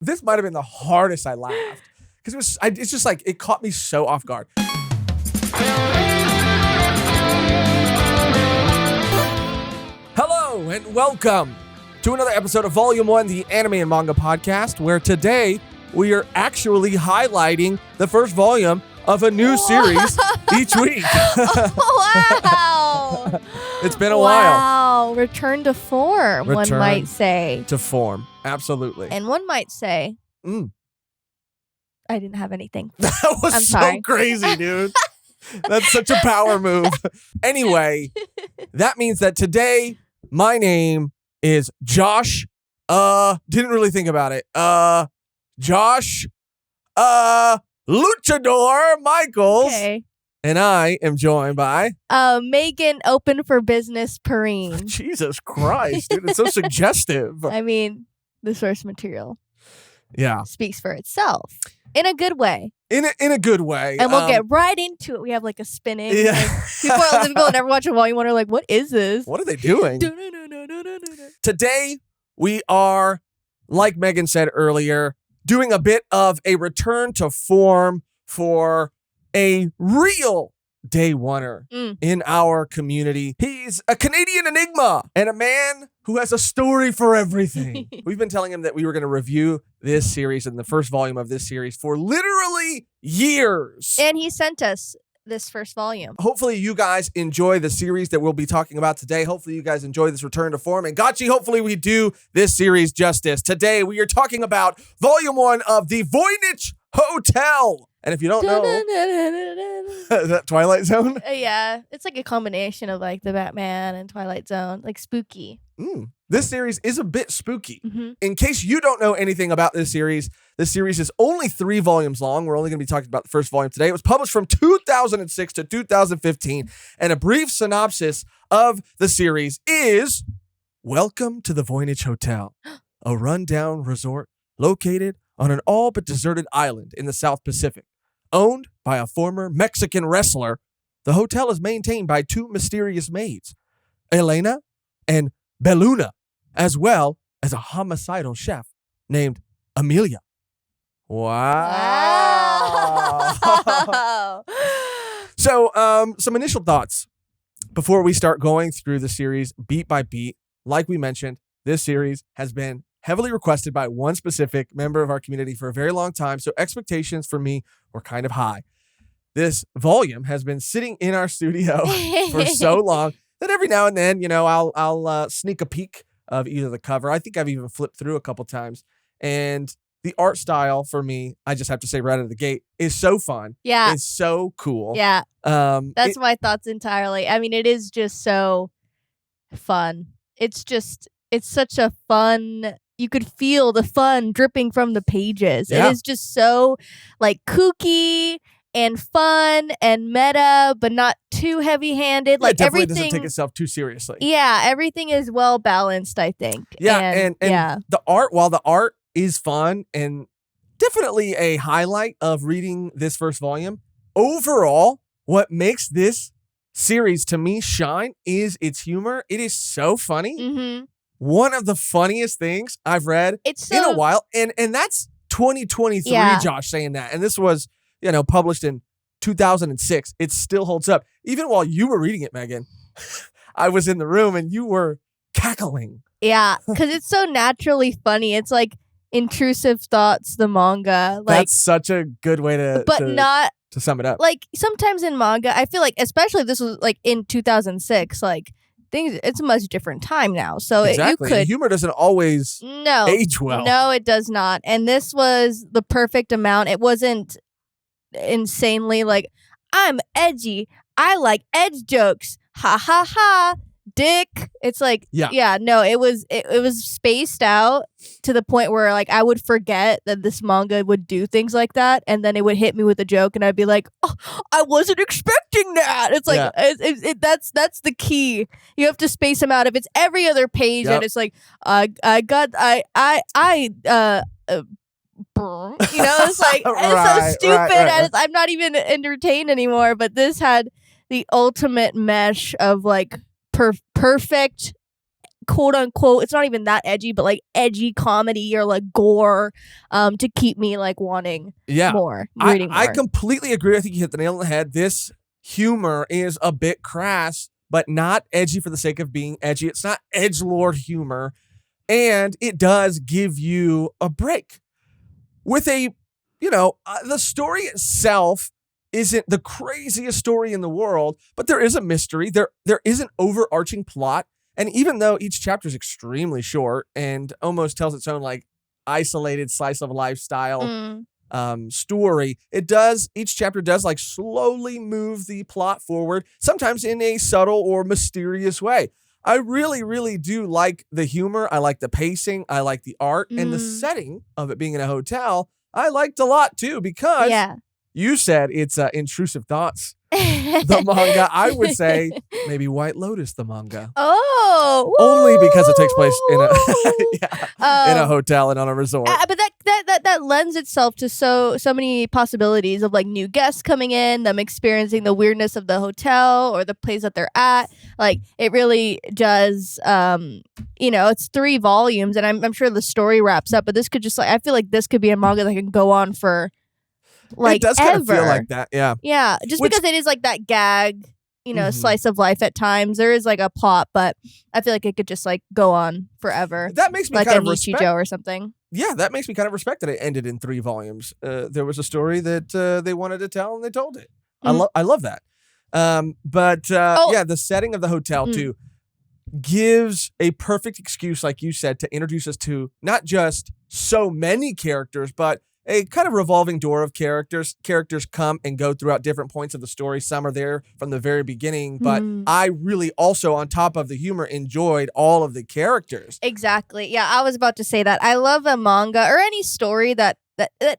This might have been the hardest I laughed because it's just like it caught me so off guard. Hello and welcome to another episode of Volume 1, the Anime and Manga podcast, where today we are actually highlighting the first volume of a new series each week. Wow. It's been a while. Wow. Return to form, one might say. To form. Absolutely. And one might say, I didn't have anything. That was I'm so sorry. crazy, dude. That's such a power move. Anyway, that means that today my name is Josh. Didn't really think about it. Josh. Luchador Michaels. Okay. And I am joined by Mehgan, open for business, Perrine. Jesus Christ, dude. It's so suggestive. I mean, the source material Yeah. speaks for itself in a good way. In a good way. And we'll get right into it. We have like a spinning. Yeah. Like, people that never watch a volume one are like, what is this? What are they doing? Today, we are, like Mehgan said earlier, doing a bit of a return to form for a real day oneer in our community. He's a Canadian enigma and a man who has a story for everything. We've been telling him that we were going to review this series and the first volume of this series for literally years. And he sent us this first volume. Hopefully you guys enjoy the series that we'll be talking about today. Hopefully you guys enjoy this return to form. And Gotchi, hopefully we do this series justice. Today we are talking about Volume 1 of the Voynich Hotel. And if you don't know, that Twilight Zone? Yeah, it's like a combination of like the Batman and Twilight Zone, like spooky. This series is a bit spooky. Mm-hmm. In case you don't know anything about this series is only 3 volumes long. We're only going to be talking about the first volume today. It was published from 2006 to 2015. And a brief synopsis of the series is, welcome to the Voynich Hotel, a rundown resort located on an all but deserted island in the South Pacific. Owned by a former Mexican wrestler, the hotel is maintained by 2 mysterious maids, Elena and Beluna, as well as a homicidal chef named Amelia. Wow. So, some initial thoughts before we start going through the series beat by beat. Like we mentioned, this series has been heavily requested by one specific member of our community for a very long time, so expectations for me were kind of high. This volume has been sitting in our studio for so long that every now and then, I'll sneak a peek of either the cover. I think I've even flipped through a couple times. And the art style for me, I just have to say right out of the gate, is so fun. Yeah. It's so cool. Yeah. That's my thoughts entirely. I mean, it is just so fun. It's such a fun, you could feel the fun dripping from the pages. Yeah. It is just so like kooky and fun and meta, but not too heavy-handed. Like it definitely everything doesn't take itself too seriously. Yeah, everything is well balanced, I think. Yeah, and yeah. the art, while the art is fun and definitely a highlight of reading this first volume, overall, what makes this series to me shine is its humor. It is so funny. Mm-hmm. One of the funniest things I've read in a while, and that's 2023, Josh saying that. And this was, published in 2006. It still holds up. Even while you were reading it, Mehgan, I was in the room and you were cackling. Yeah, because it's so naturally funny. It's like Intrusive Thoughts, the manga. Like, that's such a good way to sum it up. Like sometimes in manga, I feel like, especially if this was like in 2006, like it's a much different time now. So exactly. Humor doesn't always age well. No, it does not. And this was the perfect amount. It wasn't insanely like, I'm edgy. I like edge jokes. Ha ha ha. Dick. It's like, no, it was spaced out to the point where like I would forget that this manga would do things like that, and then it would hit me with a joke, and I'd be like, oh, I wasn't expecting that. It's like that's the key. You have to space them out. If it's every other page and it's like it's like it's so stupid, and I'm not even entertained anymore. But this had the ultimate mesh of like perfect quote unquote, it's not even that edgy, but like edgy comedy or like gore to keep me like wanting more, reading more. I completely agree. I think you hit the nail on the head. This humor is a bit crass, but not edgy for the sake of being edgy. It's not edgelord humor. And it does give you a break. With the story itself isn't the craziest story in the world, but there is a mystery. There is an overarching plot. And even though each chapter is extremely short and almost tells its own like isolated slice of lifestyle story, each chapter does like slowly move the plot forward, sometimes in a subtle or mysterious way. I really, really do like the humor. I like the pacing. I like the art and the setting of it being in a hotel. I liked a lot too, because you said it's Intrusive Thoughts, the manga. I would say maybe White Lotus, the manga. Oh, only because it takes place in a hotel and on a resort. But that lends itself to so many possibilities of like new guests coming in, them experiencing the weirdness of the hotel or the place that they're at. Like it really does. It's 3 volumes, and I'm sure the story wraps up. But this could just I feel like this could be a manga that can go on for like it does ever. Kind of feel like that, yeah. Yeah, because it is like that gag, slice of life at times. There is like a plot, but I feel like it could just like go on forever. That makes me like kind a of respect. Nichijou or something. Yeah, that makes me kind of respect that it ended in 3 volumes. There was a story that they wanted to tell, and they told it. I love that. The setting of the hotel too gives a perfect excuse, like you said, to introduce us to not just so many characters, but a kind of revolving door of characters. Characters come and go throughout different points of the story. Some are there from the very beginning, but I really also, on top of the humor, enjoyed all of the characters. Exactly. Yeah, I was about to say that. I love a manga or any story that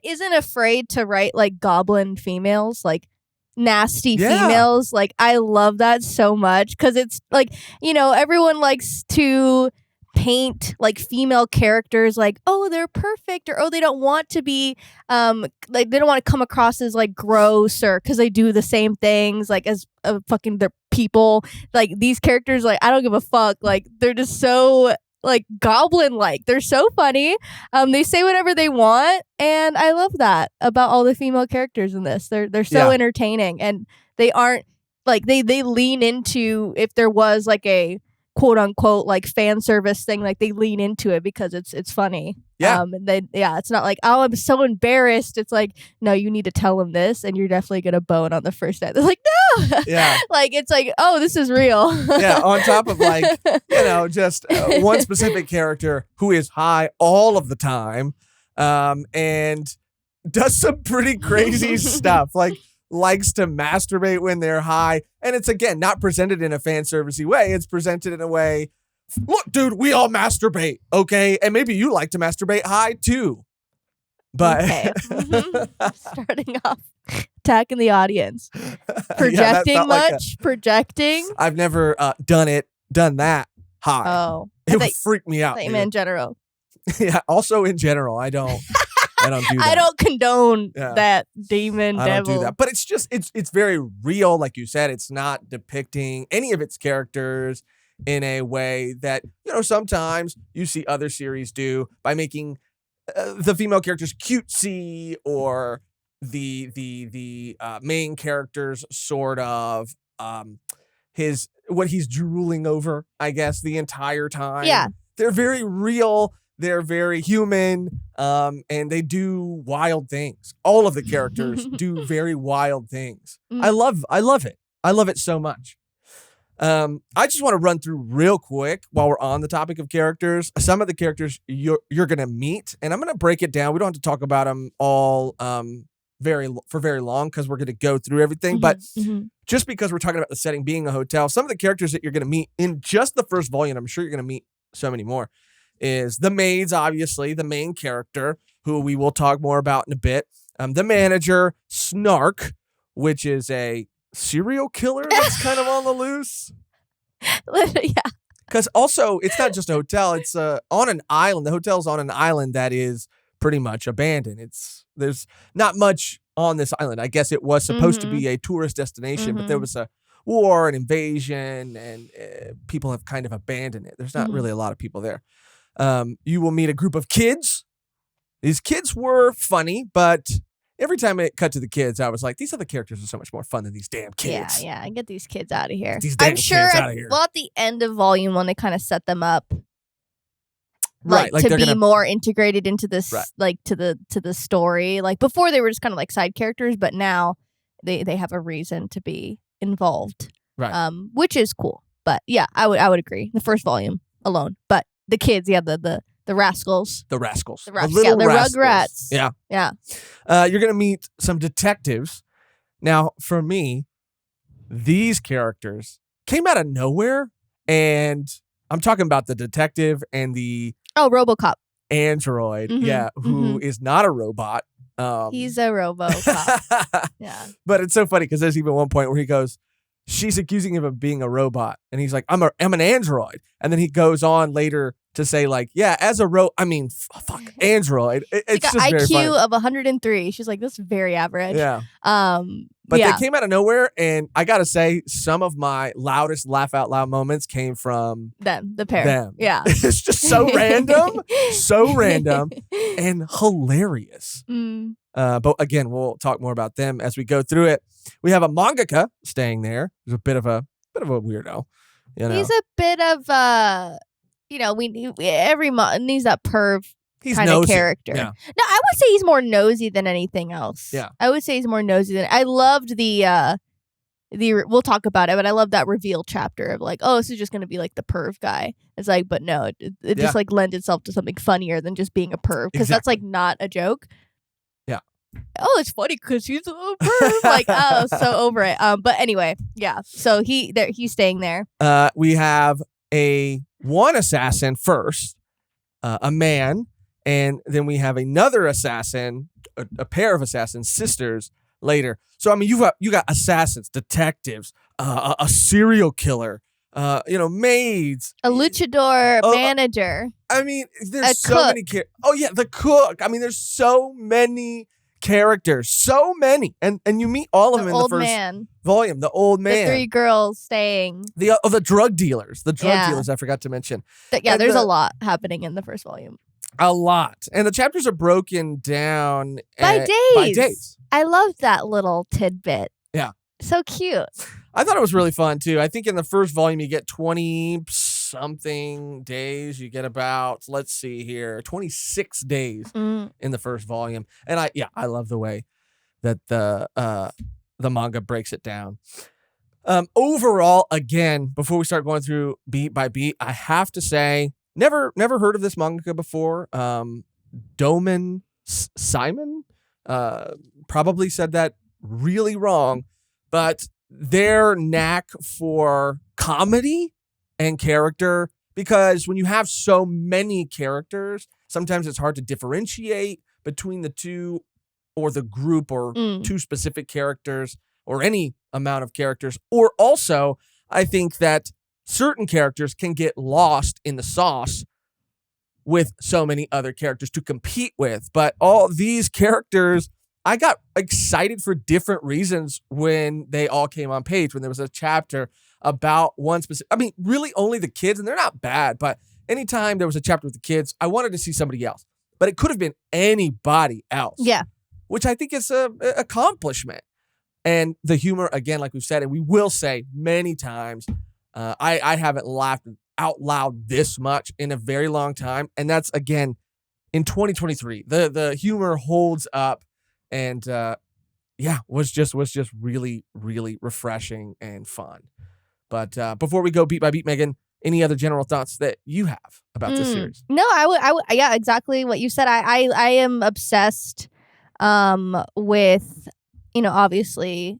isn't afraid to write like goblin females, like nasty females. Like I love that so much, because it's like, everyone likes to paint like female characters like, oh, they're perfect, or oh, they don't want to be like they don't want to come across as like gross, or because they do the same things like as fucking they're people. Like these characters, like I don't give a fuck, like they're just so like goblin like. They're so funny. They say whatever they want, and I love that about all the female characters in this. They're so entertaining, and they aren't like they lean into, if there was like a quote unquote like fan service thing, like they lean into it because it's funny. And it's not like, oh, I'm so embarrassed. It's like, no, you need to tell them this, and you're definitely gonna bone on the first night. They're like, no. Like it's like, oh, this is real. On top of like just one specific character who is high all of the time, and does some pretty crazy stuff, like likes to masturbate when they're high. And it's, again, not presented in a fan servicey way. It's presented in a way, look, dude, we all masturbate, okay? And maybe you like to masturbate high too. But starting off attacking the audience. Projecting much? Projecting? I've never done that high. Oh. It would freak me out. In general. Yeah, also in general, I don't do that. I don't condone that devil. I don't do that. But it's just, it's very real. Like you said, it's not depicting any of its characters in a way that, sometimes you see other series do by making the female characters cutesy, or the main characters sort of what he's drooling over, I guess, the entire time. Yeah. They're very real. They're very human, and they do wild things. All of the characters do very wild things. I love it. I love it so much. I just want to run through real quick while we're on the topic of characters, some of the characters you're going to meet, and I'm going to break it down. We don't have to talk about them all very long, because we're going to go through everything. But just because we're talking about the setting being a hotel, some of the characters that you're going to meet in just the first volume, I'm sure you're going to meet so many more, is the maids, obviously, the main character, who we will talk more about in a bit. The manager, Snark, which is a serial killer that's kind of on the loose. Yeah. Because also, it's not just a hotel. It's on an island. The hotel's on an island that is pretty much abandoned. There's not much on this island. I guess it was supposed to be a tourist destination, but there was a war and invasion, and people have kind of abandoned it. There's not Mhm. really a lot of people there. You will meet a group of kids. These kids were funny, but every time it cut to the kids, I was like, these other characters are so much more fun than these damn kids. Yeah, get these kids out of here. These damn I'm sure kids outta here. well, at the end of volume 1, they kind of set them up Right, like to they're be gonna- more integrated into this, Right. like to the story. Like before, they were just kind of like side characters, but now they have a reason to be involved, Right. which is cool. But yeah, I would agree. The first volume alone, but the kids, yeah, the rascals, The rascals. the little the rascals. Rugrats. Yeah. Yeah. You're going to meet some detectives. Now, for me, these characters came out of nowhere, and I'm talking about the detective and the Oh, RoboCop. android, Mhm, who is not a robot. He's a RoboCop. Yeah. But it's so funny because there's even one point where he goes, she's accusing him of being a robot, and he's like, I'm an android. And then he goes on later to say, like, yeah, as a fuck, android. It's Like just an very funny. IQ of 103. She's like, this is very average. Yeah. But They came out of nowhere, and I gotta say, some of my loudest laugh out loud moments came from the pair. them. Yeah. It's just so random, and hilarious. Mm. But again, we'll talk more about them as we go through it. We have a mangaka staying there. He's a bit of a weirdo. You know, He's a bit of needs that perv he's kind of nosy. character. Yeah. No, I would say he's more nosy than anything else. Yeah. I would say he's more nosy than I loved the we'll talk about it, but I love that reveal chapter of like, oh, this is just gonna be like the perv guy. It's like, but no, it just like lends itself to something funnier than just being a perv, because that's like not a joke. Yeah. Oh, it's funny because he's a perv. Like, oh, so over it. But anyway, yeah. So he's staying there. We have one assassin first, a man, and then we have another assassin, a pair of assassins, sisters later. So I mean, you got assassins, detectives, a serial killer, maids, A luchador manager. I mean, there's A so cook. many. Oh yeah, the cook. I mean, there's so many characters, so many, and you meet all of them in the old first man. volume. The old man, The 3 girls staying. the drug dealers, Yeah. I forgot to mention. Yeah, And there's the- a lot happening in the first volume. A lot. And the chapters are broken down By days. By days. I love that little tidbit. Yeah. So cute. I thought it was really fun too. I think in the first volume you get 20 something days. You get about, let's see here, 26 days Mm. in the first volume. And I love the way that the manga breaks it down. Overall, again, before we start going through beat by beat, I have to say, never heard of this manga before. Doman Simon, probably said that really wrong, but their knack for comedy and character, because when you have so many characters, sometimes it's hard to differentiate between the two or the group or two specific characters or any amount of characters. Or also, I think that certain characters can get lost in the sauce with so many other characters to compete with. But all these characters, I got excited for different reasons when they all came on page, when there was a chapter about one specific, I mean, really only the kids, and they're not bad, but anytime there was a chapter with the kids, I wanted to see somebody else. But it could have been anybody else. Yeah. Which I think is an accomplishment. And the humor, again, like we've said, and we will say many times, I haven't laughed out loud this much in a very long time. And that's, again, in 2023. The humor holds up, and was just really, really refreshing and fun. But before we go beat by beat, Mehgan, any other general thoughts that you have about this series? No, I would, yeah, exactly what you said. I am obsessed with, obviously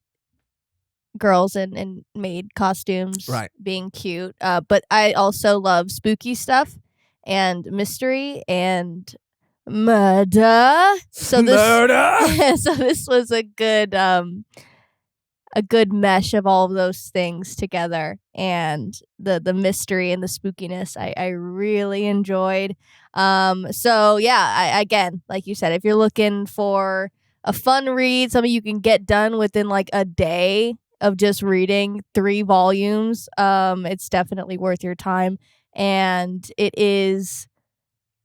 girls in maid costumes, Right. being cute. But I also love spooky stuff and mystery and murder. So this, Murder! so this was a good mesh of all of those things together, and the mystery and the spookiness I really enjoyed. So yeah, again, like you said, if you're looking for a fun read, something you can get done within like a day of just reading 3 volumes. It's definitely worth your time, and it is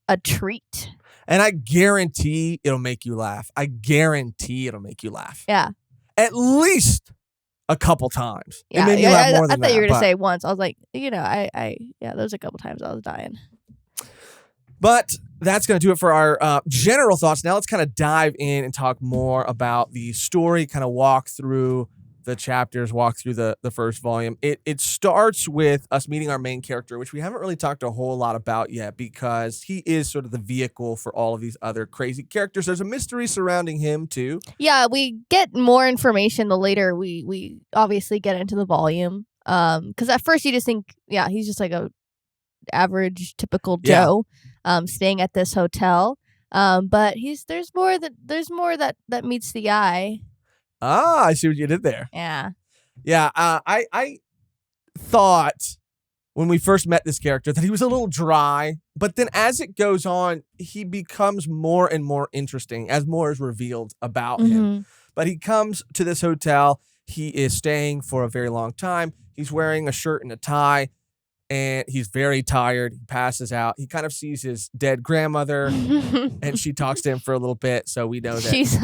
a treat. And I guarantee it'll make you laugh. I guarantee it'll make you laugh. Yeah. At least a couple times. Yeah. It made me laugh more than that. I thought you were going to say once. I was like, there's a couple times I was dying. But that's going to do it for our general thoughts. Now let's kind of dive in and talk more about the story, kind of walk through the chapters, walk through the first volume. It starts with us meeting our main character, which we haven't really talked a whole lot about yet because he is sort of the vehicle for all of these other crazy characters. There's a mystery surrounding him too. Yeah, we get more information the later we obviously get into the volume. Because at first you just think, yeah, he's just like a average typical Joe, staying at this hotel. But there's more that meets the eye. Ah, I see what you did there. Yeah. Yeah. I thought when we first met this character that he was a little dry, but then as it goes on, he becomes more and more interesting as more is revealed about him. But he comes to this hotel. He is staying for a very long time. He's wearing a shirt and a tie, and he's very tired. He passes out. He kind of sees his dead grandmother, and she talks to him for a little bit, so we know that. She's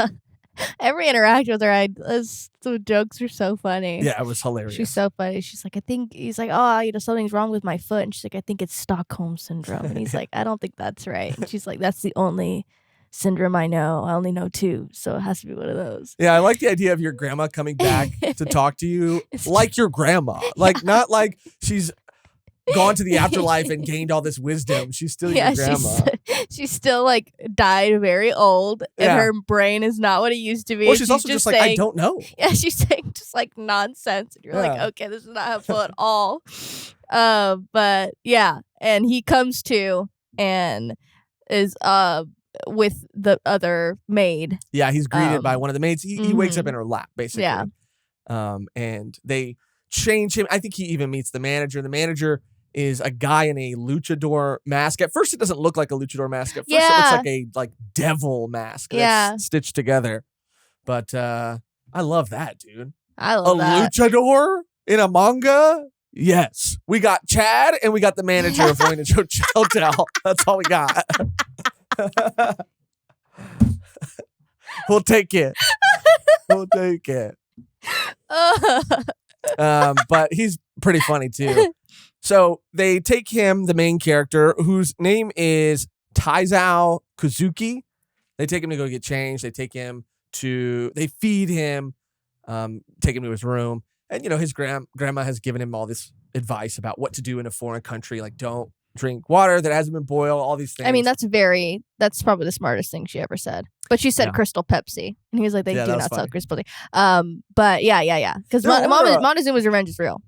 every interaction with her, the jokes are so funny. Yeah, it was hilarious. She's so funny. She's like, he's like, oh, something's wrong with my foot. And she's like, I think it's Stockholm syndrome. And he's like, I don't think that's right. And she's like, that's the only syndrome I know. I only know 2, so it has to be one of those. Yeah, I like the idea of your grandma coming back to talk to you like your grandma. Like, not like she's gone to the afterlife and gained all this wisdom. She's still your grandma. She's still like died very old, and her brain is not what it used to be. Well, she's also just like, I don't know. Yeah, she's saying just like nonsense, and you're like, okay, this is not helpful at all. But yeah, and he comes to and is with the other maid. Yeah, he's greeted by one of the maids. He wakes up in her lap, basically. Yeah. And they change him. I think he even meets the manager. The manager is a guy in a luchador mask. At first, it doesn't look like a luchador mask. At first, it looks like a devil mask that's stitched together. But I love that, dude. I love that. A luchador in a manga? Yes. We got Chad and we got the manager of Voynich Hotel. That's all we got. We'll take it. We'll take it. But he's pretty funny too. So they take him, the main character, whose name is Taizao Kazuki. They take him to go get changed. They feed him, take him to his room. And, his grandma has given him all this advice about what to do in a foreign country. Like, don't drink water that hasn't been boiled, all these things. I mean, that's probably the smartest thing she ever said. But she said Crystal Pepsi. And he was like, they do not sell Crystal Pepsi. But yeah. Because Montezuma's revenge is real.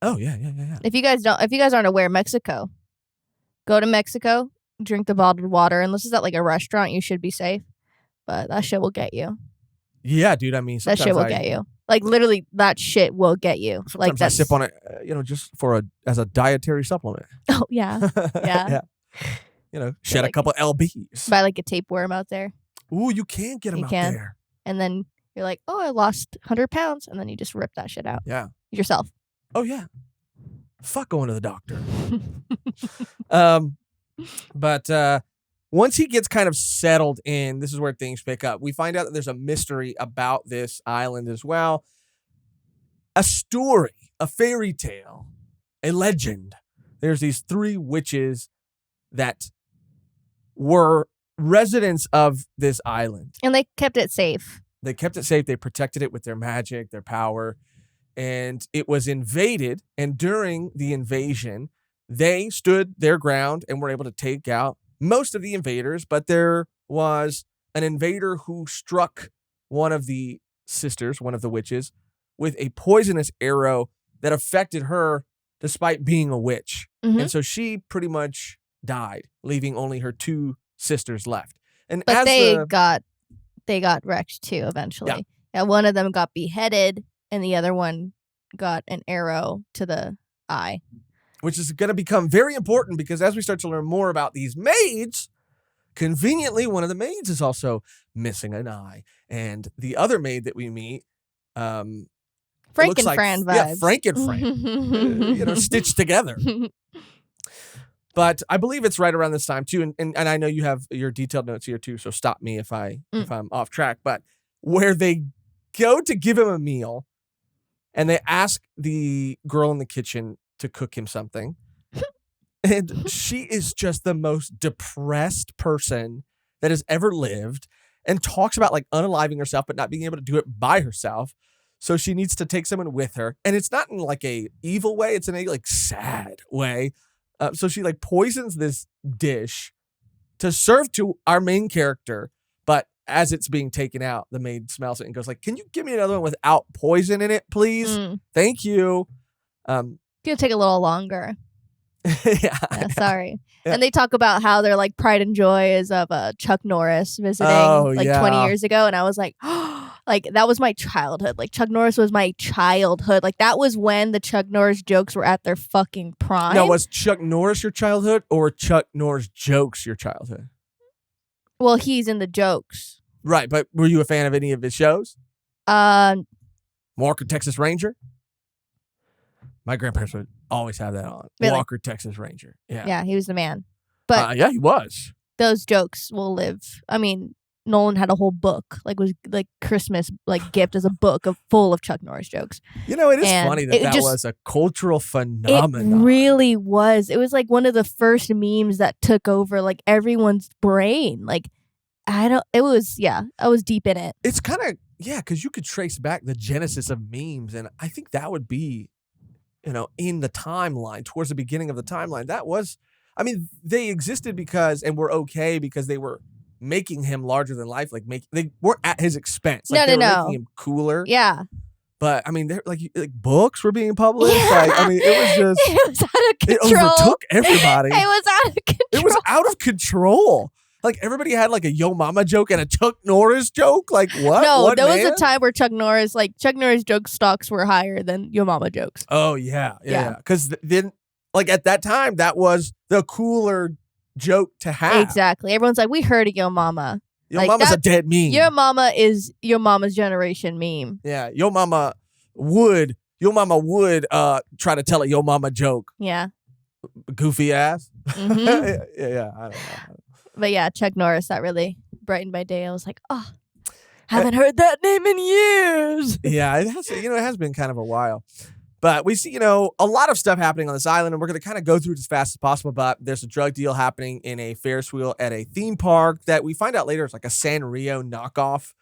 Oh, yeah. If you guys aren't aware, Mexico, go to Mexico, drink the bottled water. Unless it's at like a restaurant, you should be safe. But that shit will get you. Yeah, dude. I mean, that shit will get you. Like, literally, that shit will get you. Sometimes I sip on it, just as a dietary supplement. Oh, yeah. Yeah. Shed a couple LBs. Buy like a tapeworm out there. Ooh, you can get them out there. And then you're like, oh, I lost 100 pounds. And then you just rip that shit out. Yeah. Yourself. Oh, yeah. Fuck going to the doctor. But once he gets kind of settled in, this is where things pick up. We find out that there's a mystery about this island as well. A story, a fairy tale, a legend. There's these 3 witches that were residents of this island. And they kept it safe. They protected it with their magic, their power. And it was invaded. And during the invasion, they stood their ground and were able to take out most of the invaders. But there was an invader who struck one of the sisters, one of the witches, with a poisonous arrow that affected her despite being a witch. Mm-hmm. And so she pretty much died, leaving only her 2 sisters left. But they got wrecked too eventually. Yeah, one of them got beheaded and the other one got an arrow to the eye. Which is going to become very important because as we start to learn more about these maids, conveniently, one of the maids is also missing an eye. And the other maid that we meet, Frank and Fran vibes. Yeah, Frank and Fran. Stitched together. But I believe it's right around this time too, and I know you have your detailed notes here too, so stop me if I'm off track. But where they go to give him a meal, and they ask the girl in the kitchen to cook him something, and she is just the most depressed person that has ever lived, and talks about like unaliving herself, but not being able to do it by herself. So she needs to take someone with her, and it's not in like a evil way; it's in a like sad way. So she like poisons this dish to serve to our main character, but as it's being taken out, the maid smells it and goes like, "Can you give me another one without poison in it, please? Thank you." It's gonna take a little longer. Yeah, sorry. Yeah. And they talk about how their like pride and joy is of Chuck Norris visiting 20 years ago, and I was like, like that was my childhood. Like Chuck Norris was my childhood. Like that was when the Chuck Norris jokes were at their fucking prime. Now, was Chuck Norris your childhood or Chuck Norris jokes your childhood? Well, he's in the jokes. Right, but were you a fan of any of his shows? Walker, Texas Ranger? My grandparents would always have that on. Really? Walker, Texas Ranger. Yeah. Yeah, he was the man. But yeah, he was. Those jokes will live. I mean, Nolan had a whole book, was like Christmas gift as a book full of Chuck Norris jokes. It is funny that was a cultural phenomenon. It really was. It was like one of the first memes that took over like everyone's brain. I was deep in it. It's kind of, because you could trace back the genesis of memes, and I think that would be, in the timeline, towards the beginning of the timeline. That was, they existed and were okay because they were making him larger than life. They weren't at his expense. They were making him cooler. Yeah. But they're like books were being published. It was just it was out of control. It overtook everybody. It was out of control. It was out of control. Like everybody had like a Yo Mama joke and a Chuck Norris joke. Like what? No, there was a time where Chuck Norris joke stocks were higher than Yo Mama jokes. Oh yeah. Because then, at that time, that was the cooler joke to have. Exactly. Everyone's like, we heard of Yo Mama. Yo Mama's a dead meme. Your mama is Your Mama's generation meme. Yeah. Yo Mama would try to tell a Yo Mama joke. Yeah. Goofy ass. Mm-hmm. yeah. I don't know. But yeah, Chuck Norris, that really brightened my day. I was like, haven't heard that name in years. Yeah, it has been kind of a while. But we see, a lot of stuff happening on this island, and we're going to kind of go through it as fast as possible. But there's a drug deal happening in a Ferris wheel at a theme park that we find out later is like a Sanrio knockoff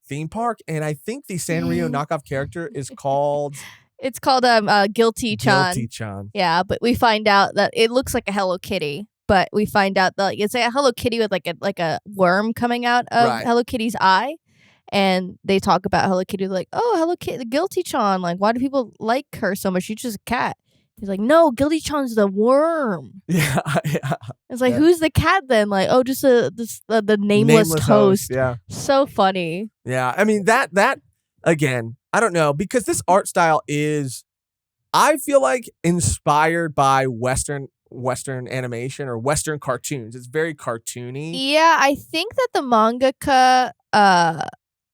theme park. And I think the Sanrio knockoff character is called... It's called Guilty Chan. Guilty Chan. Yeah, but we find out that it looks like a Hello Kitty. But we find out that it's like a Hello Kitty with like a worm coming out of Hello Kitty's eye. And they talk about Hello Kitty like, oh, Hello Kitty, the Guilty Chan. Like, why do people like her so much? She's just a cat. He's like, no, Guilty Chan's the worm. Yeah. It's like, who's the cat then? Like, oh, just the nameless host. Yeah. So funny. Yeah. That again, I don't know, because this art style is, I feel like, inspired by Western animation or Western cartoons. It's very cartoony. Yeah, I think that the mangaka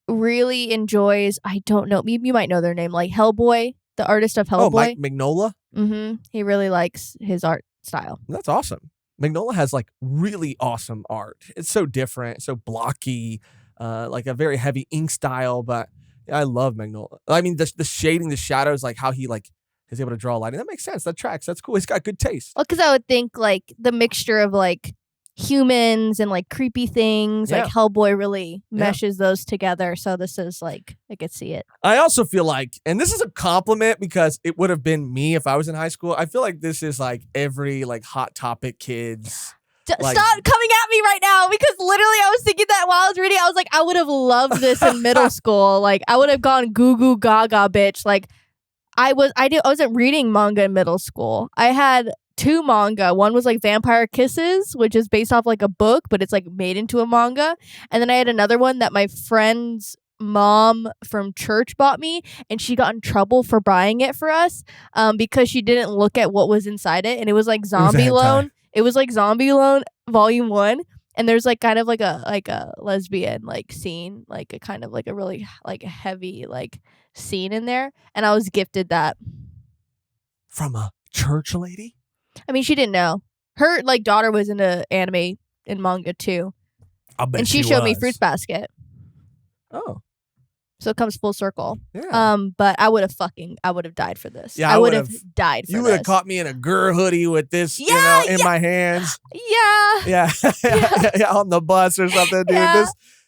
really enjoys, I don't know, you might know their name, like Hellboy, the artist of Hellboy. Oh, Mike Mignola? Mm-hmm. He really likes his art style. That's awesome. Mignola has really awesome art. It's so different, so blocky, like a very heavy ink style, but I love Mignola. The shading, the shadows, like how he is able to draw lighting. That makes sense. That tracks. That's cool. He's got good taste. Well, because I would think the mixture of humans and creepy things, Hellboy really meshes those together. So this is I could see it. I also feel and this is a compliment because it would have been me if I was in high school. I feel like this is every Hot Topic kids. Stop coming at me right now, because literally I was thinking that while I was reading. I was like, I would have loved this in middle school. I would have gone goo goo gaga bitch. I wasn't reading manga in middle school. I had 2 manga. One was Vampire Kisses, which is based off a book, but it's made into a manga. And then I had another one that my friend's mom from church bought me, and she got in trouble for buying it for us because she didn't look at what was inside it. And it was Zombie Loan. It was Zombie Loan Volume 1. And there's like kind of like a lesbian like scene, like a kind of like a really like heavy like scene in there, and I was gifted that from a church lady. I mean, she didn't know. Her like daughter was into anime and manga too, I bet and she showed me Fruits Basket. Oh, so it comes full circle. yeah. But I would have died for this. Yeah, I would have died for this. You would have caught me in a girl hoodie with this, in my hands. Yeah. Yeah, on the bus or something, dude. Yeah.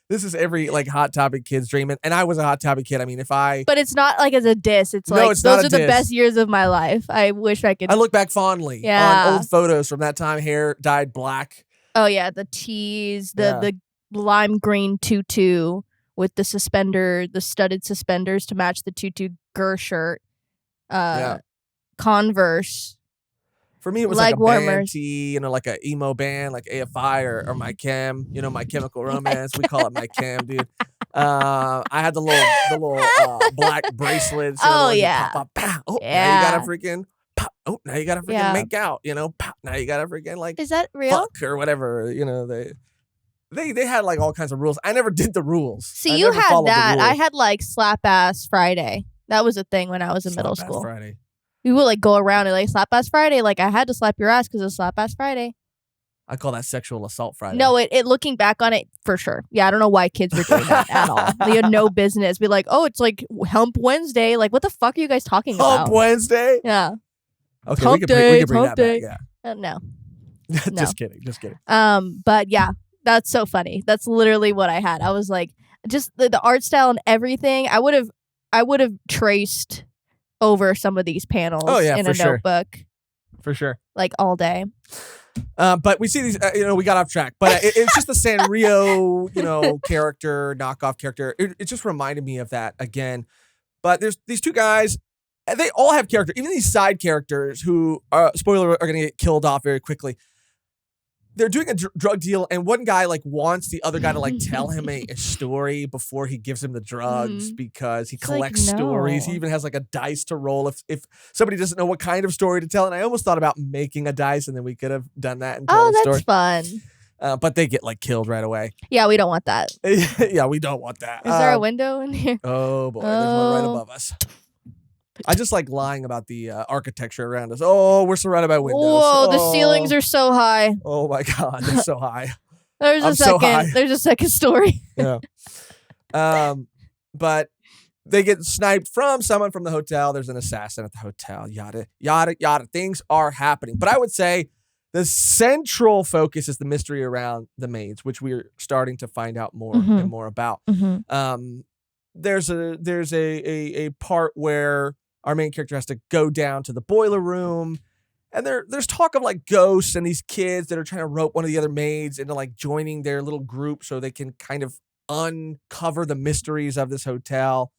This is every like Hot Topic kid's dream, and I was a Hot Topic kid. I mean, but it's not like as a diss. It's No, like it's those not a are the diss. best years of my life. I wish I could. I look back fondly on old photos from that time. Hair dyed black. Oh yeah, the tees, the lime green tutu with the studded suspenders to match the tutu shirt. Converse. For me, it was like a band tee, like an emo band, like AFI or My Chem, My Chemical Romance. We call it My Chem, dude. I had the little black bracelets. Oh yeah. Pop, pop, pow. Oh, now you gotta freaking pop. Oh, now you gotta freaking make out. Pop. Now you gotta freaking like. Is that real? Fuck or whatever. They had like all kinds of rules. I never did the rules. See, you had that. I had like Slap Ass Friday. That was a thing when I was in middle school. Friday. We would like go around and like Slap Ass Friday. Like I had to slap your ass because it was Slap Ass Friday. I call that Sexual Assault Friday. No, it looking back on it for sure. Yeah, I don't know why kids were doing that at all. They had no business. Be like, oh, it's like Hump Wednesday. Like, what the fuck are you guys talking about? Hump Wednesday? Yeah. Okay, we can bring that back. Yeah. No. Just kidding. But yeah, that's so funny. That's literally what I had. I was like, just the art style and everything. I would have traced over some of these panels in a notebook. For sure. Like all day. But we see these, we got off track. But it's just the Sanrio, character, knockoff character. It just reminded me of that again. But there's these two guys. They all have character. Even these side characters who, spoiler, are going to get killed off very quickly. They're doing a drug deal, and one guy like wants the other guy to like tell him a story before he gives him the drugs because he collects stories. He even has like a dice to roll if somebody doesn't know what kind of story to tell. And I almost thought about making a dice, and then we could have done that and told a story. That's fun. But they get like killed right away. Yeah, we don't want that. Yeah, we don't want that. Is there a window in here? Oh boy, there's one right above us. I just like lying about the architecture around us. Oh, we're surrounded by windows. Whoa, the ceilings are so high. Oh my God, they're so high. There's a second story. Yeah. But they get sniped from someone from the hotel. There's an assassin at the hotel. Yada, yada, yada. Things are happening. But I would say the central focus is the mystery around the maids, which we're starting to find out more and more about. There's a part where our main character has to go down to the boiler room, and there's talk of like ghosts and these kids that are trying to rope one of the other maids into like joining their little group so they can kind of uncover the mysteries of this hotel.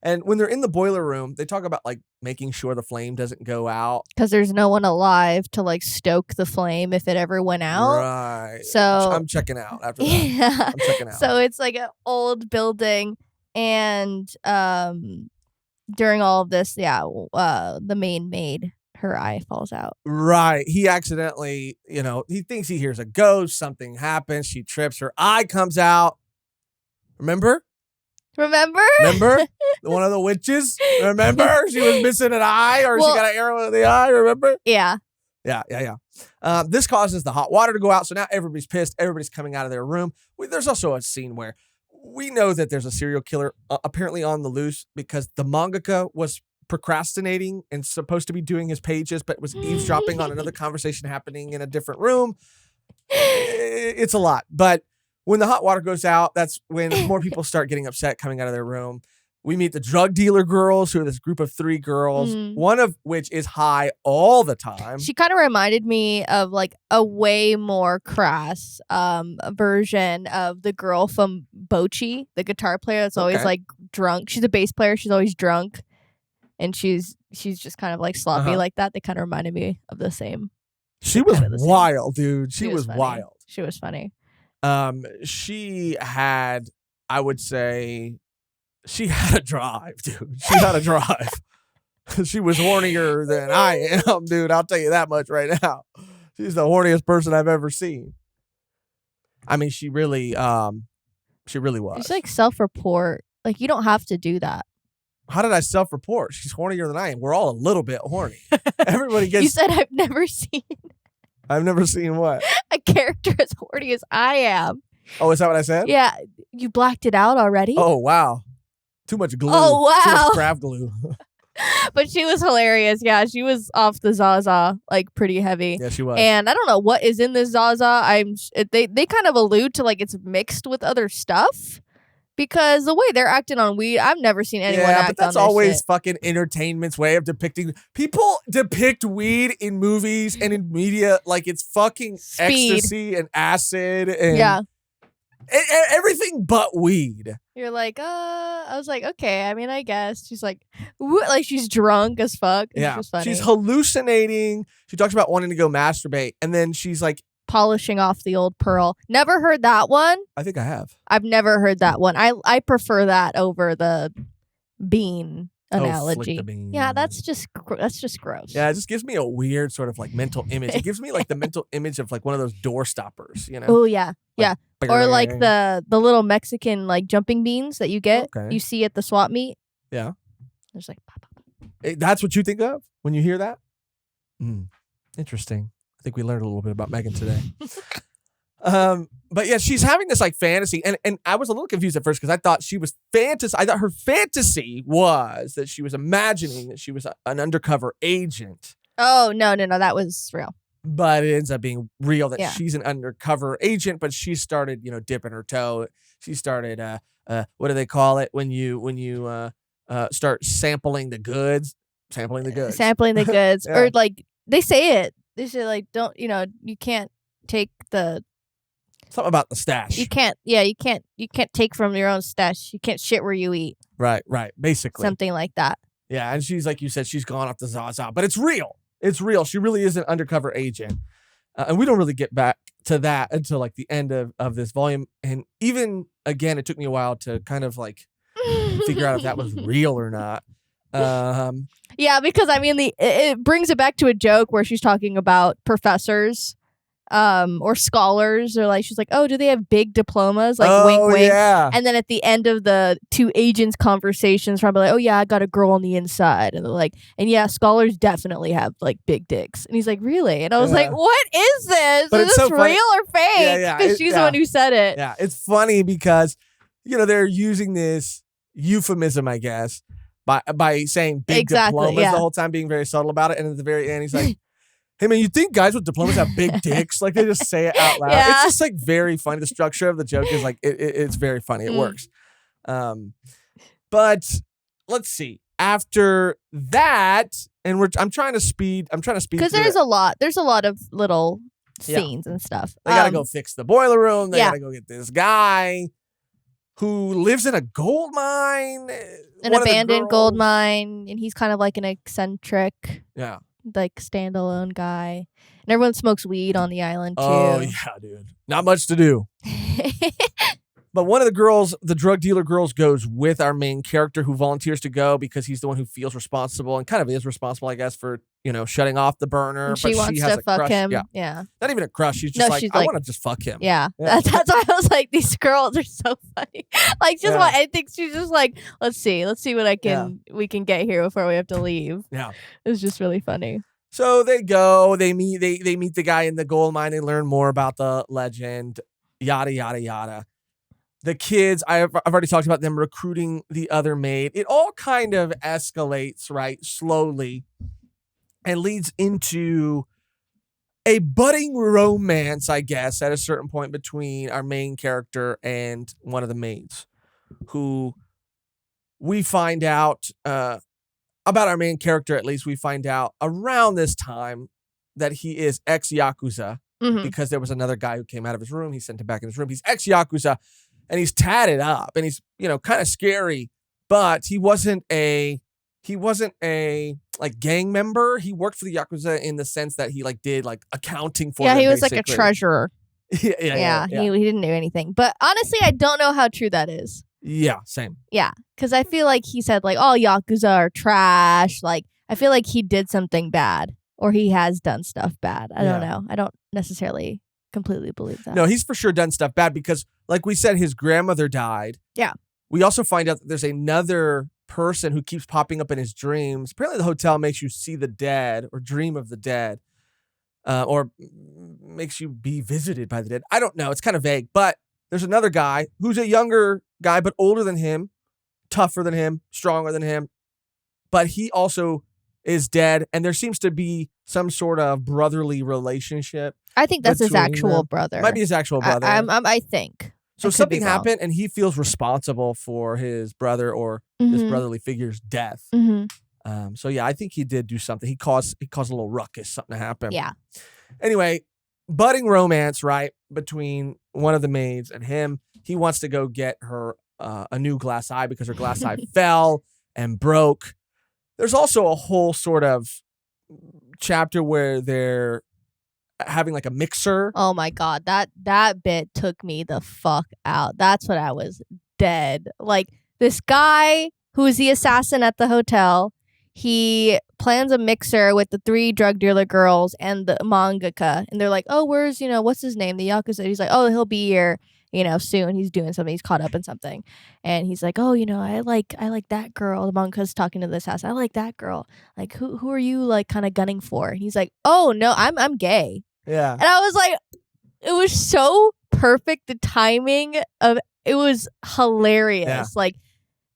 And when they're in the boiler room, they talk about like making sure the flame doesn't go out because there's no one alive to like stoke the flame if it ever went out. Right. So I'm checking out after that. Yeah. I'm checking out. So it's like an old building. And during all of this, the main maid, her eye falls out. Right. He accidentally, he thinks he hears a ghost. Something happens. She trips. Her eye comes out. Remember? One of the witches? Remember? She was missing an eye or she got an arrow in the eye. Remember? Yeah. Yeah. This causes the hot water to go out. So now everybody's pissed. Everybody's coming out of their room. There's also a scene where we know that there's a serial killer apparently on the loose because the mangaka was procrastinating and supposed to be doing his pages, but was eavesdropping on another conversation happening in a different room. It's a lot. But when the hot water goes out, that's when more people start getting upset coming out of their room. We meet the drug dealer girls, who are this group of 3 girls, one of which is high all the time. She kind of reminded me of like a way more crass version of the girl from Bochi, the guitar player that's always like drunk. She's a bass player. She's always drunk. And she's just kind of like sloppy like that. They kind of reminded me of the same. She was wild, dude. She was wild. She was funny. She had, I would say... She had a drive, dude. She had a drive. She was hornier than I am, dude. I'll tell you that much right now. She's the horniest person I've ever seen. I mean, she really was. It's like self-report. Like, you don't have to do that. How did I self-report? She's hornier than I am. We're all a little bit horny. Everybody gets. You said I've never seen what? a character as horny as I am. Oh, is that what I said? Yeah, you blacked it out already? Oh, wow. Too much glue. Oh, wow. Too much craft glue. But she was hilarious. Yeah, she was off the Zaza, like, pretty heavy. Yeah, she was. And I don't know what is in this Zaza. They kind of allude to, like, it's mixed with other stuff. Because the way they're acting on weed, I've never seen anyone act on this but that's always fucking entertainment's way of depicting. People depict weed in movies and in media like it's fucking Speed. ecstasy and acid and everything but weed. You're like, I was like, okay. I mean, I guess. She's like, like she's drunk as fuck. It's just funny. She's hallucinating. She talks about wanting to go masturbate, and then she's like polishing off the old pearl. Never heard that one. I think I have. I've never heard that one. I prefer that over the bean analogy. Flick the bean. Yeah, that's just gross. Yeah, it just gives me a weird sort of like mental image. It gives me like the mental image of like one of those door stoppers, you know? Oh yeah, yeah. Like, or like the little Mexican like jumping beans that you get, you see at the swap meet. Yeah. There's like pop, pop. That's what you think of when you hear that? Interesting. I think we learned a little bit about Mehgan today. But yeah, she's having this like fantasy, and I was a little confused at first because I thought I thought her fantasy was that she was imagining that she was an undercover agent. Oh no, that was real. But it ends up being real that she's an undercover agent, but she started, dipping her toe. She started, what do they call it when you start sampling the goods? Sampling the goods. Yeah. Or like they say it. They say like, don't, you can't take the. Something about the stash. You can't take from your own stash. You can't shit where you eat. Right. Basically. Something like that. Yeah. And she's, like you said, she's gone off the Zaza, but it's real. It's real. She really is an undercover agent. And we don't really get back to that until like the end of this volume. And even, again, it took me a while to kind of like figure out if that was real or not. Yeah, because I mean, it brings it back to a joke where she's talking about professors or scholars, or like she's like, oh, do they have big diplomas? Like wink, wink. Yeah. And then at the end of the two agents' conversations, probably like, oh yeah, I got a girl on the inside, and they're like, and yeah, scholars definitely have like big dicks. And he's like, really? And I was like, what is this? But is it's this so real or fake? Yeah, because she's the one who said it. Yeah, it's funny because they're using this euphemism, I guess, by saying big diplomas the whole time, being very subtle about it, and at the very end, he's like. Hey man, you think guys with diplomas have big dicks? Like they just say it out loud. Yeah. It's just like very funny. The structure of the joke is like it's very funny. It works. But let's see. After that, and I'm trying to speed because there's a lot of little scenes and stuff. They gotta go fix the boiler room. They gotta go get this guy who lives in a gold mine, an abandoned gold mine, and he's kind of like an eccentric. Yeah. Like standalone guy, and everyone smokes weed on the island too. Oh yeah, dude, not much to do. But one of the girls, the drug dealer girls, goes with our main character who volunteers to go because he's the one who feels responsible and kind of is responsible, I guess, for shutting off the burner. And she wants has to a fuck crush. him. Yeah, not even a crush. She's just I want to just fuck him. Yeah. That's why I was like, these girls are so funny. Like, just what I think she's just like, let's see what we can get here before we have to leave. Yeah, it was just really funny. So they go. They meet the guy in the gold mine. They learn more about the legend. Yada yada yada. The kids, I've already talked about them recruiting the other maid. It all kind of escalates, right, slowly, and leads into a budding romance, I guess, at a certain point between our main character and one of the maids, who we find out about our main character. At least we find out around this time that he is ex-Yakuza because there was another guy who came out of his room. He sent him back in his room. He's ex-Yakuza. And he's tatted up, and he's kind of scary, but he wasn't a like gang member. He worked for the Yakuza in the sense that he like did like accounting for. Yeah, he was basically. like a treasurer. Yeah. He didn't do anything. But honestly, I don't know how true that is. Yeah, same. Yeah, because I feel like he said like, "Oh, Yakuza are trash." Like I feel like he did something bad, or he has done stuff bad. I don't know. I don't necessarily completely believe that. No, he's for sure done stuff bad because, like we said, his grandmother died. Yeah. We also find out that there's another person who keeps popping up in his dreams. Apparently, the hotel makes you see the dead or dream of the dead, or makes you be visited by the dead. I don't know. It's kind of vague. But there's another guy who's a younger guy, but older than him, tougher than him, stronger than him. But he also is dead, and there seems to be some sort of brotherly relationship. I think that's his between actual them. brother. Might be his actual brother. I think. So I could something be wrong. happened, and he feels responsible for his brother or this brotherly figure's death. So yeah, I think he did do something. He caused a little ruckus, something to happen. Yeah. Anyway, budding romance, right, between one of the maids and him. He wants to go get her a new glass eye because her glass eye fell and broke. There's also a whole sort of chapter where they're having like a mixer. Oh my God. That bit took me the fuck out. That's when I was dead. Like, this guy who is the assassin at the hotel, he plans a mixer with the 3 drug dealer girls and the mangaka. And they're like, oh, where's, what's his name? The Yakuza. He's like, oh, he'll be here, soon. He's doing something. He's caught up in something. And he's like, oh, I like that girl. The mangaka's talking to the assassin. I like that girl. Like, who are you like kind of gunning for? And he's like, oh, no, I'm gay. Yeah. And I was like, it was so perfect. The timing of it was hilarious. Yeah. Like,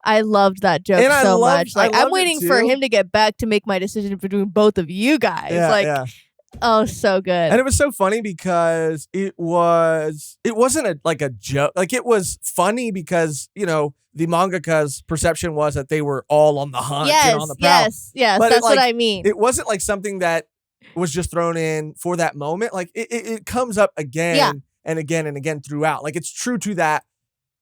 I loved that joke And so much. Like, I'm loved it waiting for too. him to get back to make my decision between both of you guys. Yeah. Oh, so good. And it was so funny because it wasn't a joke. Like, it was funny because, the mangaka's perception was that they were all on the hunt and on the prowl. Yes. But That's what I mean. It wasn't like something that was just thrown in for that moment. Like, it comes up again and again and again throughout. Like, it's true to that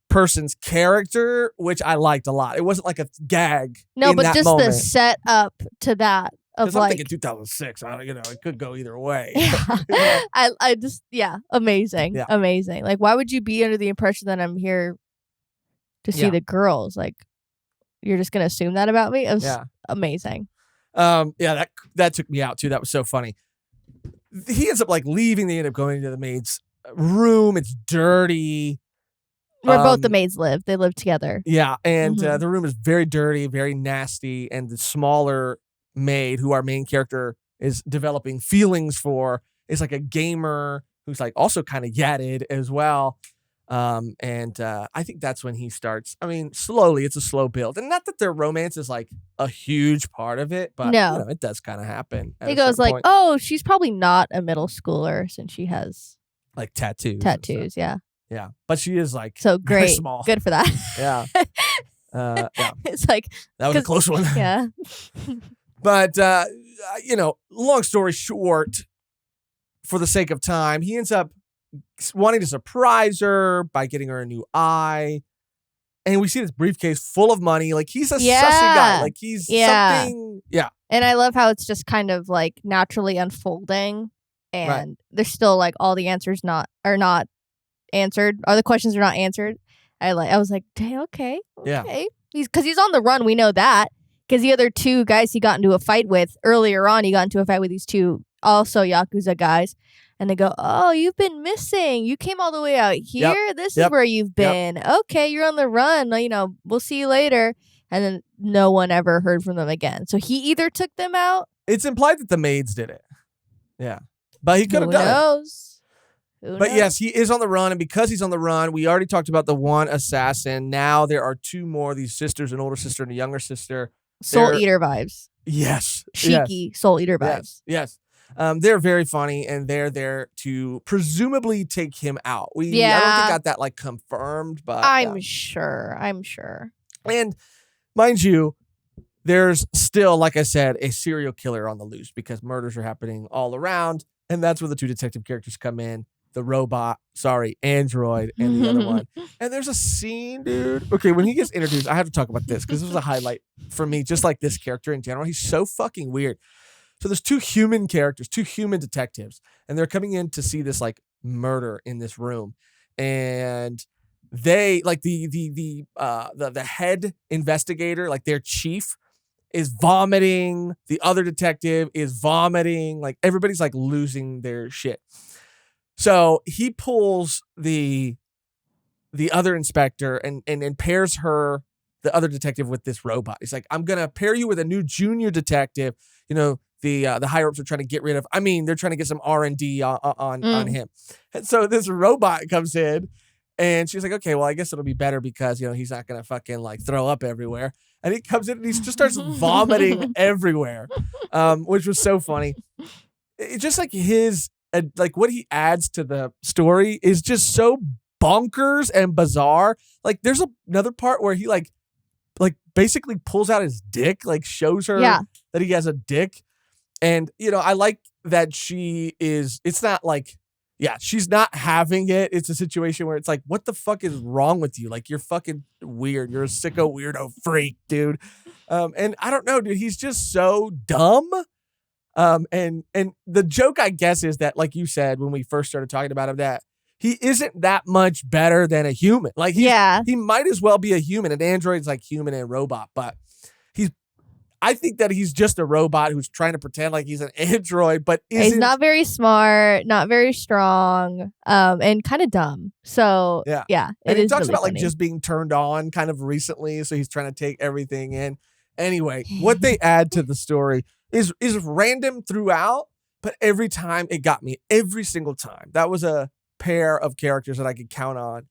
person's character, which I liked a lot. It wasn't like a gag. No, in but that just moment. the set up to that of Because I'm like, thinking 2006. It could go either way. yeah. I just, amazing. Yeah. Amazing. Like, why would you be under the impression that I'm here to see the girls? Like, you're just going to assume that about me? It was amazing. That took me out too. That was so funny. He ends up like leaving. They end up going into the maid's room. It's dirty. Where both the maids live. They live together. Yeah. And the room is very dirty, very nasty. And the smaller maid, who our main character is developing feelings for, is like a gamer who's like also kind of yadded as well. I think that's when he starts. I mean, slowly, it's a slow build. And not that their romance is like a huge part of it, but no. It does kind of happen. He goes like, point. Oh, she's probably not a middle schooler since she has like tattoos. Tattoos, yeah. Yeah. But she is like so great. Very small. Good for that. Yeah. It's like that was a close one. Yeah. But long story short, for the sake of time, he ends up wanting to surprise her by getting her a new eye. And we see this briefcase full of money. Like, he's a sussy guy. Like, he's something. Yeah. And I love how it's just kind of like naturally unfolding. And there's still like all the answers are not answered. Or the questions are not answered. I was like, dang, okay. Yeah. Because he's on the run. We know that. Because the other 2 guys he got into a fight with earlier on, he got into a fight with these 2 also Yakuza guys. And they go, oh, you've been missing. You came all the way out here. Yep. This is where you've been. Okay, you're on the run. We'll see you later. And then no one ever heard from them again. So he either took them out. It's implied that the maids did it. Yeah. But he could have done it. But yes, he is on the run. And because he's on the run, we already talked about the one assassin. Now there are 2 more, these sisters, an older sister and a younger sister. Soul Eater vibes. Yes. Cheeky Soul Eater vibes. Yes. They're very funny, and they're there to presumably take him out. I don't think got that like confirmed, but I'm sure. And mind you, there's still, like I said, a serial killer on the loose because murders are happening all around, and that's where the 2 detective characters come in. The android, and the other one. And there's a scene, dude. Okay, when he gets introduced, I have to talk about this because this was a highlight for me, just like this character in general. He's so fucking weird. So there's 2 human characters, 2 human detectives, and they're coming in to see this like murder in this room. And they like the head investigator, like their chief, is vomiting. The other detective is vomiting. Like, everybody's like losing their shit. So he pulls the other inspector and pairs her, the other detective, with this robot. He's like, I'm gonna pair you with a new junior detective. You know, the higher ups are trying to get rid of. I mean, they're trying to get some R&D on him. And so this robot comes in, and she's like, okay, well, I guess it'll be better because he's not gonna fucking like throw up everywhere. And he comes in and he just starts vomiting everywhere, which was so funny. It's just like his like what he adds to the story is just so bonkers and bizarre. Like there's another part where he like basically pulls out his dick, like shows her that he has a dick. And I like that it's not like, she's not having it. It's a situation where it's like, what the fuck is wrong with you? Like, you're fucking weird. You're a sicko weirdo freak, dude. And I don't know, dude, he's just so dumb. And the joke, I guess, is that, like you said, when we first started talking about him, that he isn't that much better than a human. Like, he might as well be a human. An android's like human and robot, but I think that he's just a robot who's trying to pretend like he's an android, but he's not very smart, not very strong, and kind of dumb. So yeah. And he talks about like just being turned on kind of recently, so he's trying to take everything in. Anyway, what they add to the story is random throughout, but every time it got me. Every single time. That was a pair of characters that I could count on.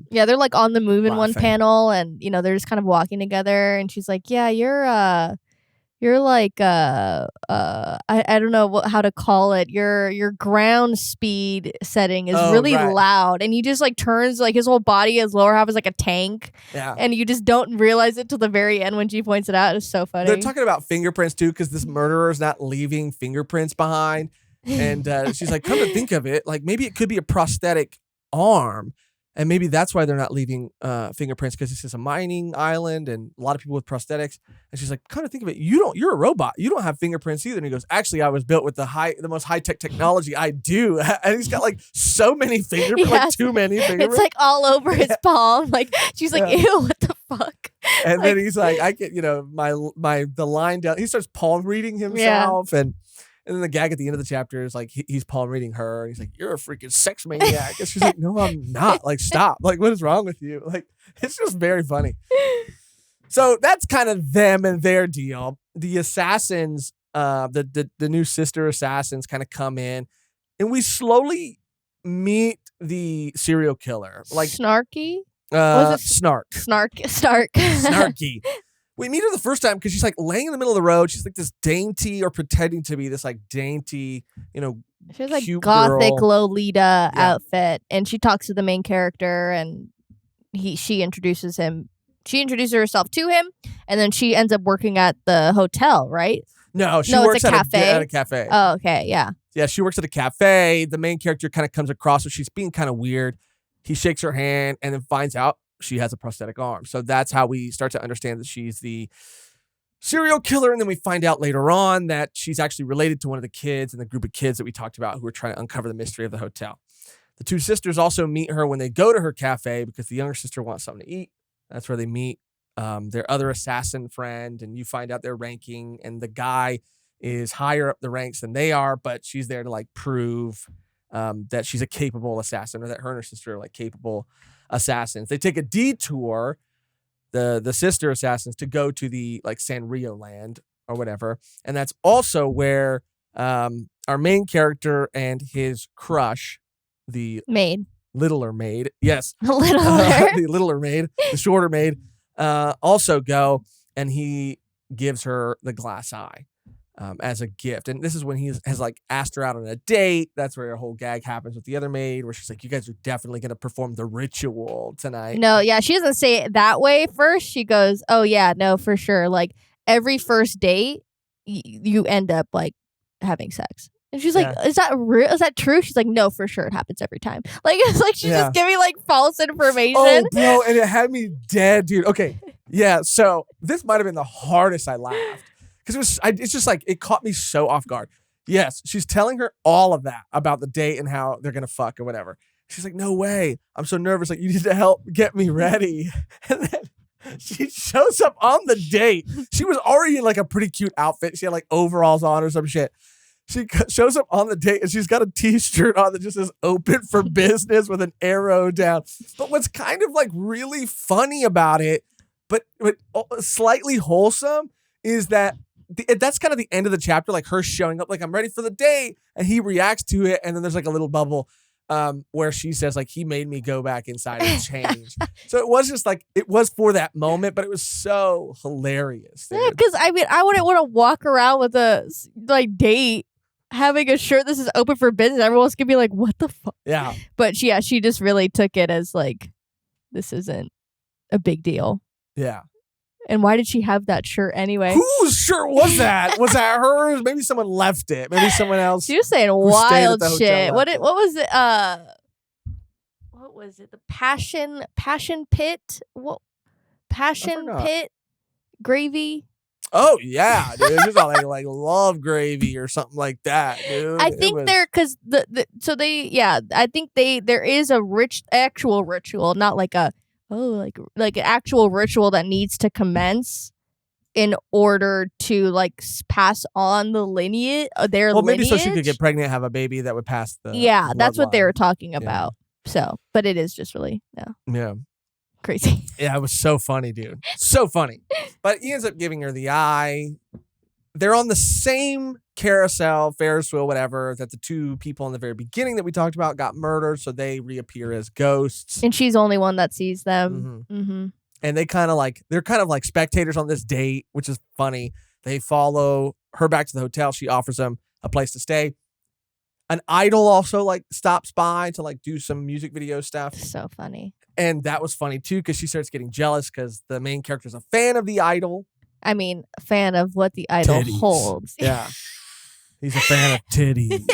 They're like on the move in one panel, and they're just kind of walking together, and she's like, yeah, you're like I don't know how to call it, your ground speed setting is really loud, and he just like turns, like his whole body, his lower half is like a tank, and you just don't realize it till the very end when she points it out. It's so funny. They're talking about fingerprints too, because this murderer is not leaving fingerprints behind, and she's like, come to think of it, like maybe it could be a prosthetic arm. And maybe that's why they're not leaving fingerprints, because this is a mining island and a lot of people with prosthetics. And she's like, kind of think of it, you're a robot. You don't have fingerprints either. And he goes, actually, I was built with the most high-tech technology. I do. And he's got like so many fingerprints, like too many fingerprints. It's like all over his palm. Like she's like, ew, what the fuck? And then he's like, I get, the line down. He starts palm reading himself. And then the gag at the end of the chapter is like, he's palm reading her. And he's like, you're a freaking sex maniac. And she's like, no, I'm not. Like, stop. Like, what is wrong with you? Like, it's just very funny. So that's kind of them and their deal. The assassins, the new sister assassins kind of come in. And we slowly meet the serial killer. Like Snarky? Snark. Snarky. We meet her the first time because she's like laying in the middle of the road. She's like this dainty, or pretending to be this like dainty, she has like cute gothic girl. Lolita outfit, and she talks to the main character, and she introduces him. She introduces herself to him, and then she ends up working at the hotel, right? No, she works at a cafe. Oh, okay, yeah. Yeah, she works at a cafe. The main character kind of comes across her. She's being kind of weird. He shakes her hand and then finds out she has a prosthetic arm. So that's how we start to understand that she's the serial killer. And then we find out later on that she's actually related to one of the kids in the group of kids that we talked about who are trying to uncover the mystery of the hotel. The two sisters also meet her when they go to her cafe because the younger sister wants something to eat. That's where they meet their other assassin friend, and you find out their ranking, and the guy is higher up the ranks than they are, but she's there to like prove that she's a capable assassin, or that her and her sister are like capable assassins. They take a detour, the sister assassins, to go to the like Sanrio land or whatever, and that's also where our main character and his crush, the littler maid, yes, the littler maid, the shorter maid, also go, and he gives her the glass eye as a gift. And this is when he has like asked her out on a date. That's where her whole gag happens with the other maid, where she's like, you guys are definitely going to perform the ritual tonight. No, yeah, she doesn't say it that way first. She goes, oh yeah, no, for sure. Like every first date, you end up like having sex. And she's like, is that real? Is that true? She's like, no, for sure. It happens every time. Like, it's like she's just giving like false information. Oh, bro. And it had me dead, dude. Okay. Yeah. So this might have been the hardest I laughed. Because it's just like, it caught me so off guard. Yes, she's telling her all of that about the date and how they're going to fuck or whatever. She's like, no way. I'm so nervous. Like, you need to help get me ready. And then she shows up on the date. She was already in like a pretty cute outfit. She had like overalls on or some shit. she shows up on the date and she's got a t-shirt on that just says open for business with an arrow down. But what's kind of like really funny about it, but slightly wholesome, is that that's kind of the end of the chapter, like her showing up like, I'm ready for the date, and he reacts to it, and then there's like a little bubble where she says like, he made me go back inside and change. So it was just like, it was for that moment, but it was so hilarious. Yeah, because I mean, I wouldn't want to walk around with a like date having a shirt that says open for business. Everyone's gonna be like, what the fuck? Yeah. But she just really took it as like, this isn't a big deal. Yeah. And why did she have that shirt anyway? Whose shirt was that? Was that hers? Maybe someone left it. Maybe someone else. She was saying wild shit. What was it? What was it? The passion pit? What? Passion pit gravy? Oh yeah, dude. It's all like love gravy or something like that, dude. I think they're because I think there is a actual ritual, not like a like an actual ritual that needs to commence in order to like pass on the lineage, their lineage. Maybe so she could get pregnant and have a baby that would pass the that's what they bloodline. were talking about. So, but it is just really crazy. Yeah, it was so funny, dude. So funny. But he ends up giving her the eye. They're on the same carousel, Ferris wheel, whatever, that the two people in the very beginning that we talked about got murdered, so they reappear as ghosts. And she's the only one that sees them. Mm-hmm. And they're kind of like spectators on this date, which is funny. They follow her back to the hotel. She offers them a place to stay. An idol also like stops by to like do some music video stuff. So funny. And that was funny too, because she starts getting jealous because the main character is a fan of the idol. I mean, a fan of what the idol Titties. holds. Yeah. He's a fan of titties.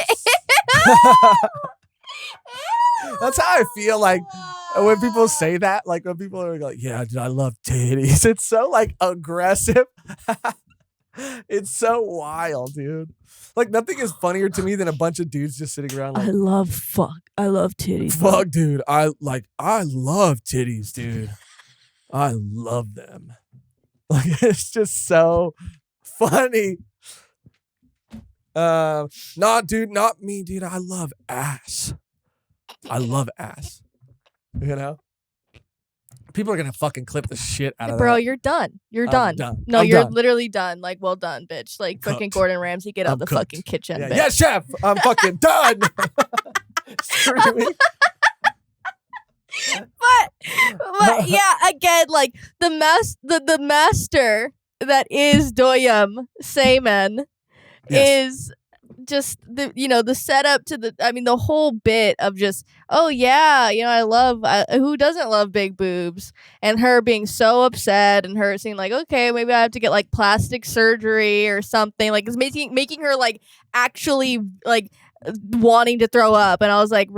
That's how I feel like when people say that, like when people are like, yeah, dude, I love titties. It's so like aggressive. It's so wild, dude. Like nothing is funnier to me than a bunch of dudes just sitting around like, I love titties. Fuck, dude. I love titties, dude. I love them. Like it's just so funny. Dude, not me, dude. I love ass. I love ass. You know? People are gonna fucking clip the shit out of that. Bro, you're done. You're done. No, I'm you're done. literally done. Like, well done, bitch. Like, fucking Gordon Ramsay, get out of the cooked. fucking kitchen. Yeah, bitch. yeah, chef. I'm fucking done. Screaming. But yeah, again, like the master that is Doyum Seaman is just the setup to the whole bit of just, oh yeah, I love who doesn't love big boobs, and her being so upset and her saying like, okay, maybe I have to get like plastic surgery or something, like it's making her like actually like wanting to throw up. And I was like,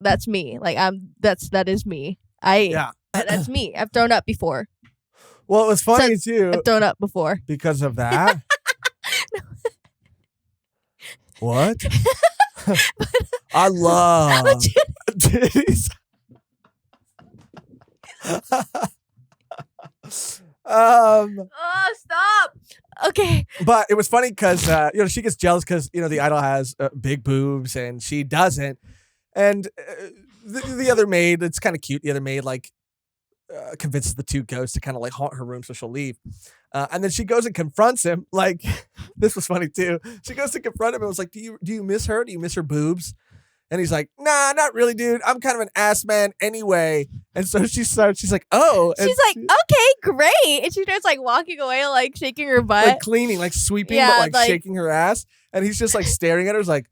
that's me. Like that is me. That's me. I've thrown up before. Well, it was funny too. I've thrown up before. Because of that. What? I love titties. Oh, stop. Okay. But it was funny because she gets jealous because the idol has big boobs and she doesn't. And the other maid, it's kind of cute. The other maid like convinces the two ghosts to kind of like haunt her room so she'll leave. And then she goes and confronts him. Like, this was funny too. She goes to confront him and was like, do you miss her? Do you miss her boobs? And he's like, nah, not really, dude. I'm kind of an ass man anyway. And so she's like, oh. She's like, okay, great. And she starts like walking away, like shaking her butt. Like cleaning, like sweeping, but like shaking her ass. And he's just like staring at her. He's like,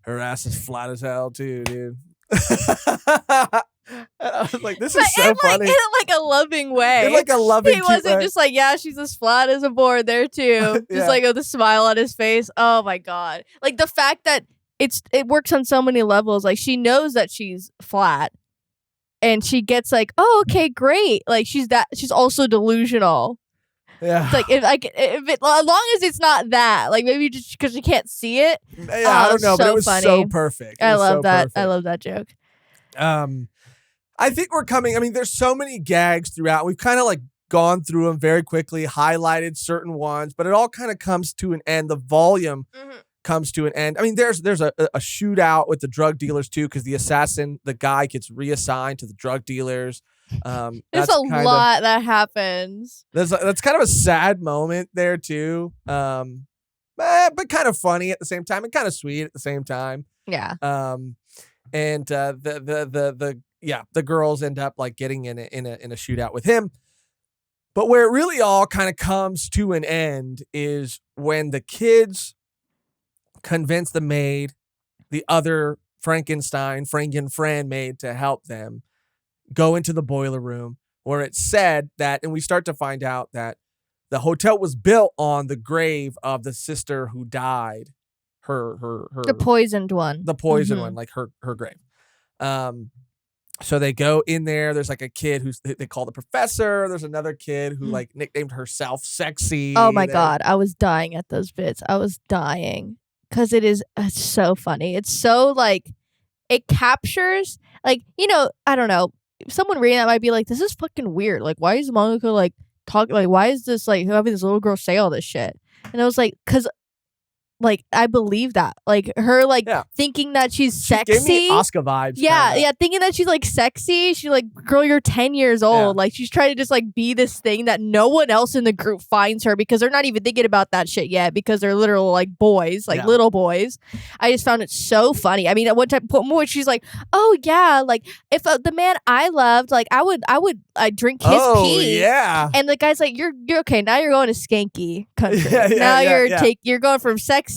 her ass is flat as hell too, dude. And I was like, this is so funny. In like a loving way. In like a loving, he wasn't just like, yeah, she's as flat as a board there too. Just like with a smile on his face. Oh my God. Like the fact that it works on so many levels. Like she knows that she's flat and she gets like, oh, okay, great. Like she's also delusional. Yeah. It's like as long as it's not that, like maybe just because you can't see it. Yeah, I don't know, but it was funny. so perfect. I love that. I love that joke. I think there's so many gags throughout. We've kind of like gone through them very quickly, highlighted certain ones, but it all kind of comes to an end. The volume comes to an end. I mean, there's a shootout with the drug dealers too, because the assassin, the guy, gets reassigned to the drug dealers. There's a lot that happens. That's kind of a sad moment there too. But kind of funny at the same time and kind of sweet at the same time. Yeah. And the girls end up like getting in a shootout with him. But where it really all kind of comes to an end is when the kids convince the maid, the other Franken maid, to help them go into the boiler room, where it's said that, and we start to find out that the hotel was built on the grave of the sister who died. The poisoned one. The poisoned one, like her grave. So they go in there. There's like a kid they call the professor. There's another kid who like nicknamed herself Sexy. Oh my God. I was dying at those bits. I was dying because it's so funny. It's so like, it captures like, I don't know. Someone reading that might be like, this is fucking weird. Like, why is Manga like talking? Like, why is this like having this little girl say all this shit? And I was like, because like I believe that, like her like thinking that she's sexy. Gave me Oscar vibes. Yeah, thinking that she's like sexy. She's like, girl, you're 10 years old. Like she's trying to just like be this thing that no one else in the group finds her, because they're not even thinking about that shit yet, because they're literal like boys, like little boys. I just found it so funny. I mean, at one time, she's like, oh yeah, like if the man I loved, like I would drink his pee. Yeah. And the guy's like, you're okay. Now you're going to skanky country. You're going from sexy,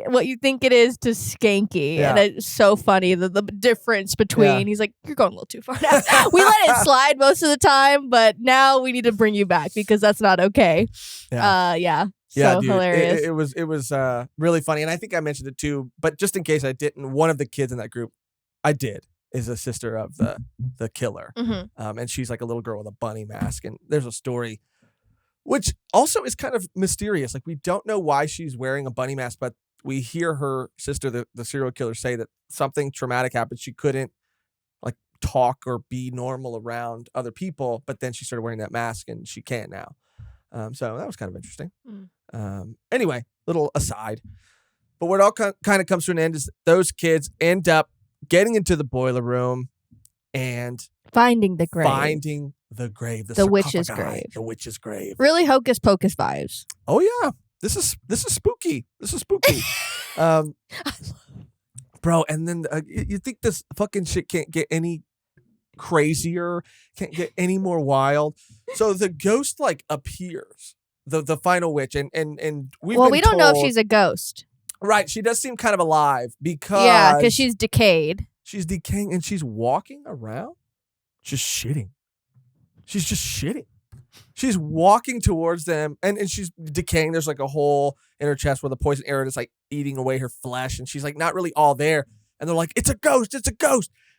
what you think it is, to skanky. And it's so funny the difference between. He's like, you're going a little too far now. We let it slide most of the time, but now we need to bring you back because that's not okay. So dude, hilarious. It was really funny, and I think I mentioned it too, but just in case I didn't, one of the kids in that group is a sister of the killer. And she's like a little girl with a bunny mask, and there's a story which also is kind of mysterious. Like, we don't know why she's wearing a bunny mask, but we hear her sister, the serial killer, say that something traumatic happened. She couldn't like talk or be normal around other people, but then she started wearing that mask and she can now. So that was kind of interesting. Anyway, little aside. But where it all kind of comes to an end is those kids end up getting into the boiler room and finding the grave. The witch's grave. The witch's grave. Really hocus pocus vibes. Oh yeah. This is spooky. Bro, and then you think this fucking shit can't get any crazier, can't get any more wild. So the ghost like appears, the final witch, and we don't know if she's a ghost. Right, she does seem kind of alive because she's decayed. She's decaying and she's walking around, just shitting. She's just shitting. She's walking towards them and she's decaying. There's like a hole in her chest where the poison arrow is like eating away her flesh, and she's like not really all there. And they're like, it's a ghost. And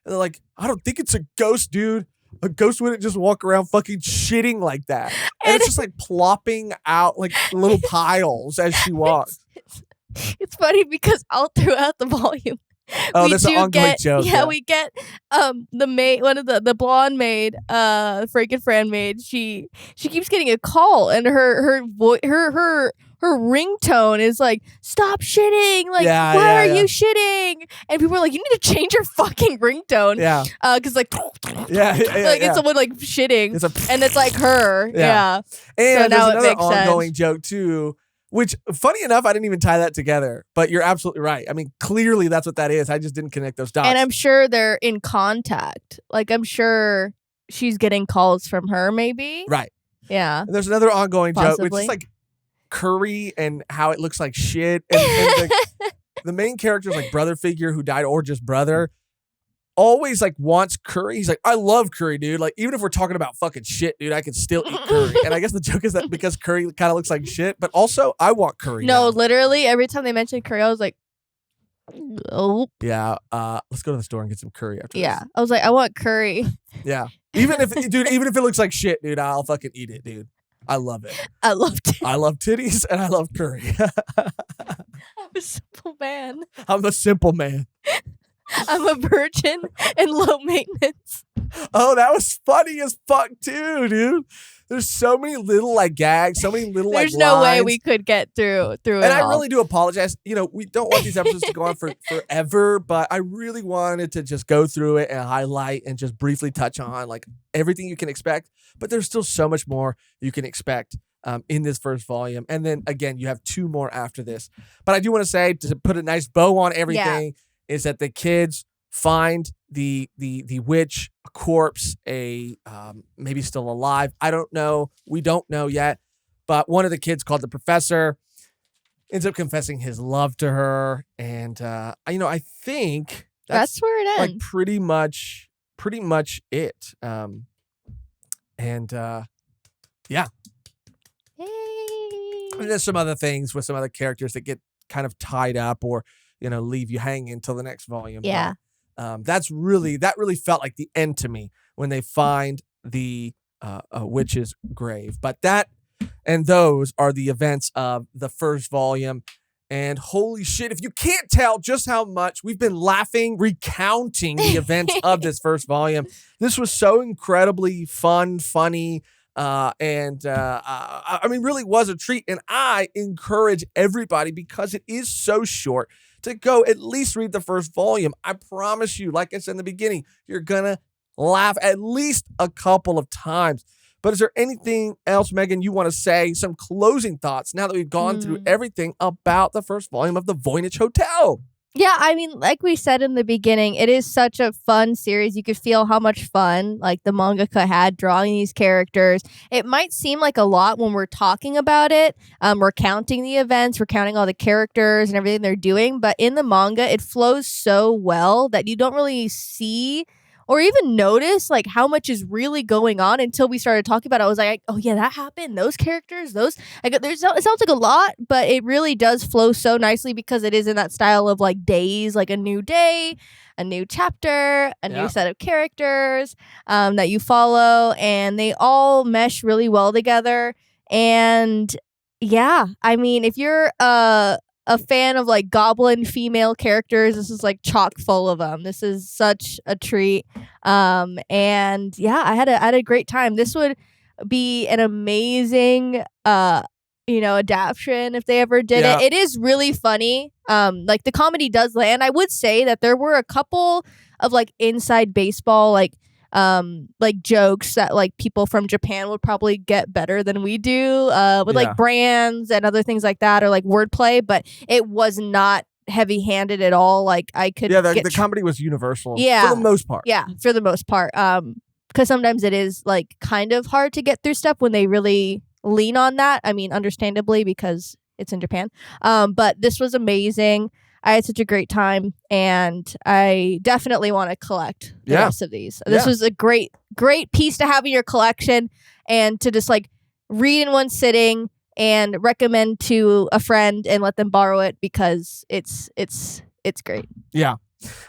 they're like, I don't think it's a ghost, dude. A ghost wouldn't just walk around fucking shitting like that. And it's just like plopping out like little piles as she walks. It's funny because all throughout the volume, that's an ongoing joke. Yeah, we get the maid, one of the blonde maid, Franken maid. She keeps getting a call, and her ringtone is like, "Stop shitting!" Like, why are you shitting? And people are like, "You need to change your fucking ringtone." Yeah, because it's someone like shitting, and it's like her. Yeah. And so now there's another ongoing joke too. Which, funny enough, I didn't even tie that together. But you're absolutely right. I mean, clearly that's what that is. I just didn't connect those dots. And I'm sure they're in contact. Like, I'm sure she's getting calls from her, maybe. Right. Yeah. And there's another ongoing joke, which is like curry and how it looks like shit. And the main character's like brother figure who died, or just brother, always like wants curry. He's like, I love curry, dude. Like, even if we're talking about fucking shit, dude, I can still eat curry. And I guess the joke is that because curry kind of looks like shit, but also I want curry. No, literally every time they mentioned curry, I was like, oh. Yeah. Let's go to the store and get some curry after this. I was like, I want curry. Yeah. Even if it looks like shit, dude, I'll fucking eat it, dude. I love it. I love titties. I love titties and I love curry. I'm a simple man. I'm a simple man. I'm a virgin and low maintenance. Oh, that was funny as fuck too, dude. there's so many little like gags, so many little There's like no way lines. we could get through it And I all. really do apologize. You know, we don't want these episodes to go on for forever, but I really wanted to just go through it and highlight and just briefly touch on like everything you can expect. But there's still so much more you can expect in this first volume. And then again, you have 2 more after this. But I do want to say, to put a nice bow on everything, is that the kids find the witch, a corpse, maybe still alive. I don't know. We don't know yet. But one of the kids, called the professor, ends up confessing his love to her. And I think that's where it ends. Like pretty much it. Yeah. Yay. And there's some other things with some other characters that get kind of tied up or, leave you hanging until the next volume. Yeah. But, that really felt like the end to me when they find the witch's grave. But those are the events of the first volume. And holy shit, if you can't tell just how much we've been laughing, recounting the events of this first volume, this was so incredibly fun, funny, really was a treat. And I encourage everybody, because it is so short, to go at least read the first volume. I promise you, like I said in the beginning, you're going to laugh at least a couple of times. But is there anything else, Mehgan, you want to say? Some closing thoughts now that we've gone through everything about the first volume of the Voynich Hotel? Yeah, I mean, like we said in the beginning, it is such a fun series. You could feel how much fun like the mangaka had drawing these characters. It might seem like a lot when we're talking about it. We're counting the events, we're counting all the characters and everything they're doing. But in the manga, it flows so well that you don't really see or even notice like how much is really going on until we started talking about it. I was like, oh yeah, that happened. Those characters, it sounds like a lot, but it really does flow so nicely because it is in that style of like days, like a new day, a new chapter, a new set of characters that you follow, and they all mesh really well together. And yeah, I mean, if you're a fan of like goblin female characters, this is like chock full of them. This is such a treat. And yeah, I had a great time. This would be an amazing adaptation if they ever did it. It is really funny. Like the comedy does land. I would say that there were a couple of like inside baseball like jokes that like people from Japan would probably get better than we do with like brands and other things like that, or like wordplay, but it was not heavy-handed at all. Like I could the comedy was universal for the most part. For the most part, because sometimes it is like kind of hard to get through stuff when they really lean on that. I mean, understandably, because it's in Japan. But this was amazing. I had such a great time, and I definitely want to collect the rest of these. This was a great piece to have in your collection, and to just like read in one sitting and recommend to a friend and let them borrow it because it's great. Yeah.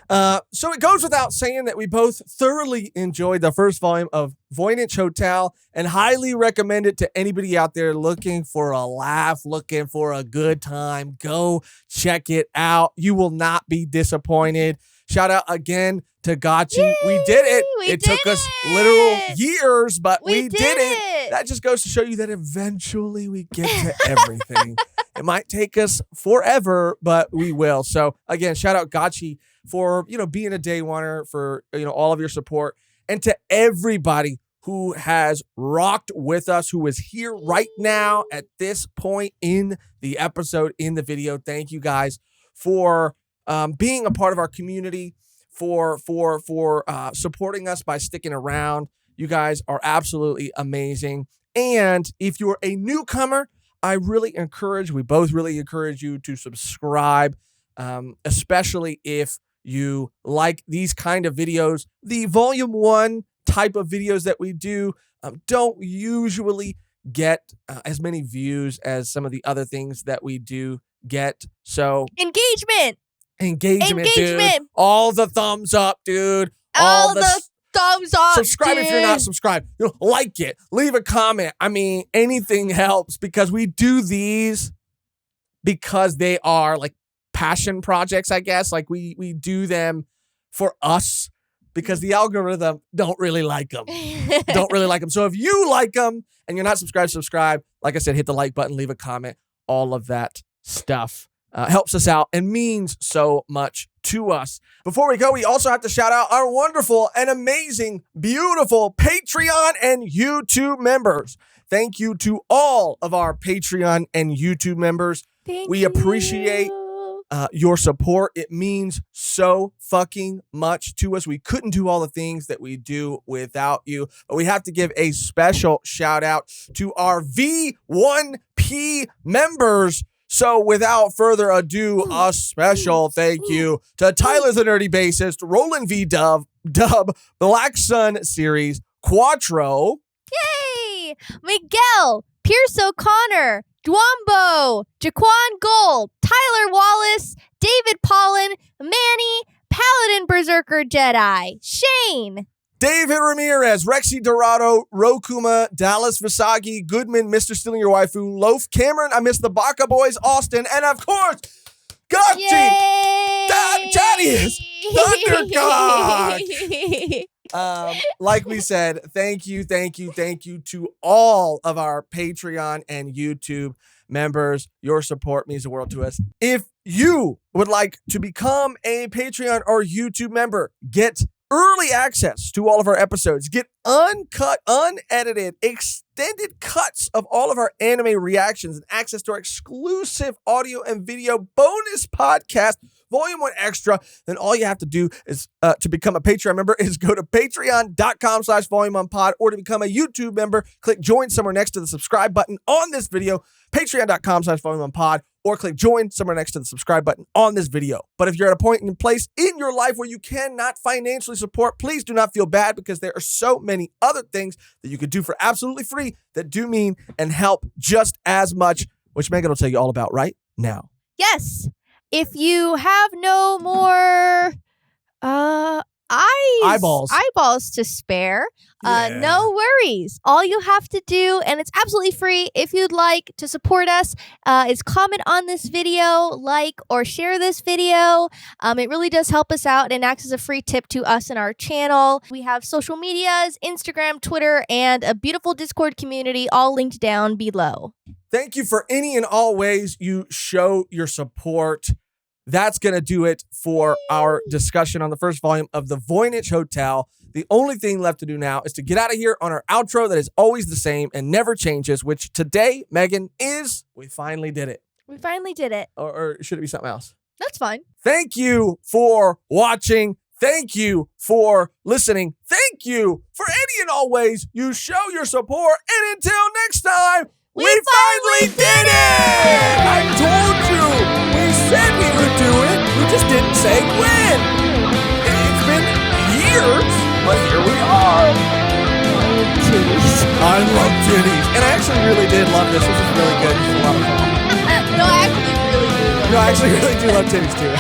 So it goes without saying that we both thoroughly enjoyed the first volume of Voynich Hotel and highly recommend it to anybody out there looking for a laugh, looking for a good time. Go check it out. You will not be disappointed. Shout out again to Gachi. Yay! We did it. It took us literal years, but we did it. it. That just goes to show you that eventually we get to everything. It might take us forever, but we will. So again, shout out Gachi for, being a day oneer, for, all of your support, and to everybody who has rocked with us, who is here right now at this point in the episode, in the video. Thank you guys for being a part of our community, for supporting us by sticking around. You guys are absolutely amazing. And if you're a newcomer, we both really encourage you to subscribe, especially if you like these kind of videos. The volume 1 type of videos that we do don't usually get as many views as some of the other things that we do get. So engagement, dude. All the thumbs up, dude. All the thumbs up. Subscribe dude. if you're not subscribed. Like it. Leave a comment. I mean, anything helps, because we do these because they are like passion projects, I guess. Like we do them for us. because the algorithm don't really like them. Don't really like them. So if you like them and you're not subscribed, subscribe. Like I said, hit the like button, leave a comment, all of that stuff. Helps us out and means so much to us. Before we go, we also have to shout out our wonderful and amazing, beautiful Patreon and YouTube members. Thank you to all of our Patreon and YouTube members. We appreciate your support. It means so fucking much to us. We couldn't do all the things that we do without you, but we have to give a special shout out to our V1P members. So without further ado, a special thank you to Tyler the Nerdy Bassist, Roland V. Dub, Black Sun Series, Quattro. Yay! Miguel, Pierce O'Connor, Dwombo, Jaquan Gold, Tyler Wallace, David Pollen, Manny, Paladin Berserker Jedi, Shane, David Ramirez, Rexy Dorado, Rokuma, Dallas Visagi, Goodman, Mr. Stealing Your Waifu, Loaf, Cameron, I Miss the Baka Boys, Austin, and of course, Gokchi, Thaddeus, Thundercock. Like we said, thank you to all of our Patreon and YouTube members. Your support means the world to us. If you would like to become a Patreon or YouTube member, get early access to all of our episodes, get uncut, unedited, extended cuts of all of our anime reactions, and access to our exclusive audio and video bonus podcast, Volume 1 Extra, then all you have to do is to become a Patreon member is go to patreon.com/volume1pod, or to become a YouTube member, click join somewhere next to the subscribe button on this video, patreon.com/volume1pod, or click join somewhere next to the subscribe button on this video. But if you're at a point in place in your life where you cannot financially support, please do not feel bad, because there are so many other things that you could do for absolutely free that do mean and help just as much, which Mehgan will tell you all about right now. Yes. If you have no more eyeballs to spare, no worries. All you have to do, and it's absolutely free, if you'd like to support us, is comment on this video, like or share this video. It really does help us out and acts as a free tip to us and our channel. We have social medias, Instagram, Twitter, and a beautiful Discord community, all linked down below. Thank you for any and all ways you show your support. That's going to do it for our discussion on the first volume of the Voynich Hotel. The only thing left to do now is to get out of here on our outro that is always the same and never changes, which today, Mehgan, is we finally did it. We finally did it. Or should it be something else? That's fine. Thank you for watching. Thank you for listening. Thank you for any and all ways you show your support. And until next time, we finally did it! I told you! We said we would do it. We just didn't say when. It's been years, but here we are. I love titties. And I actually really did love this. This was really good. This was a lot of fun. No, I actually really do. No, I actually really do love titties too.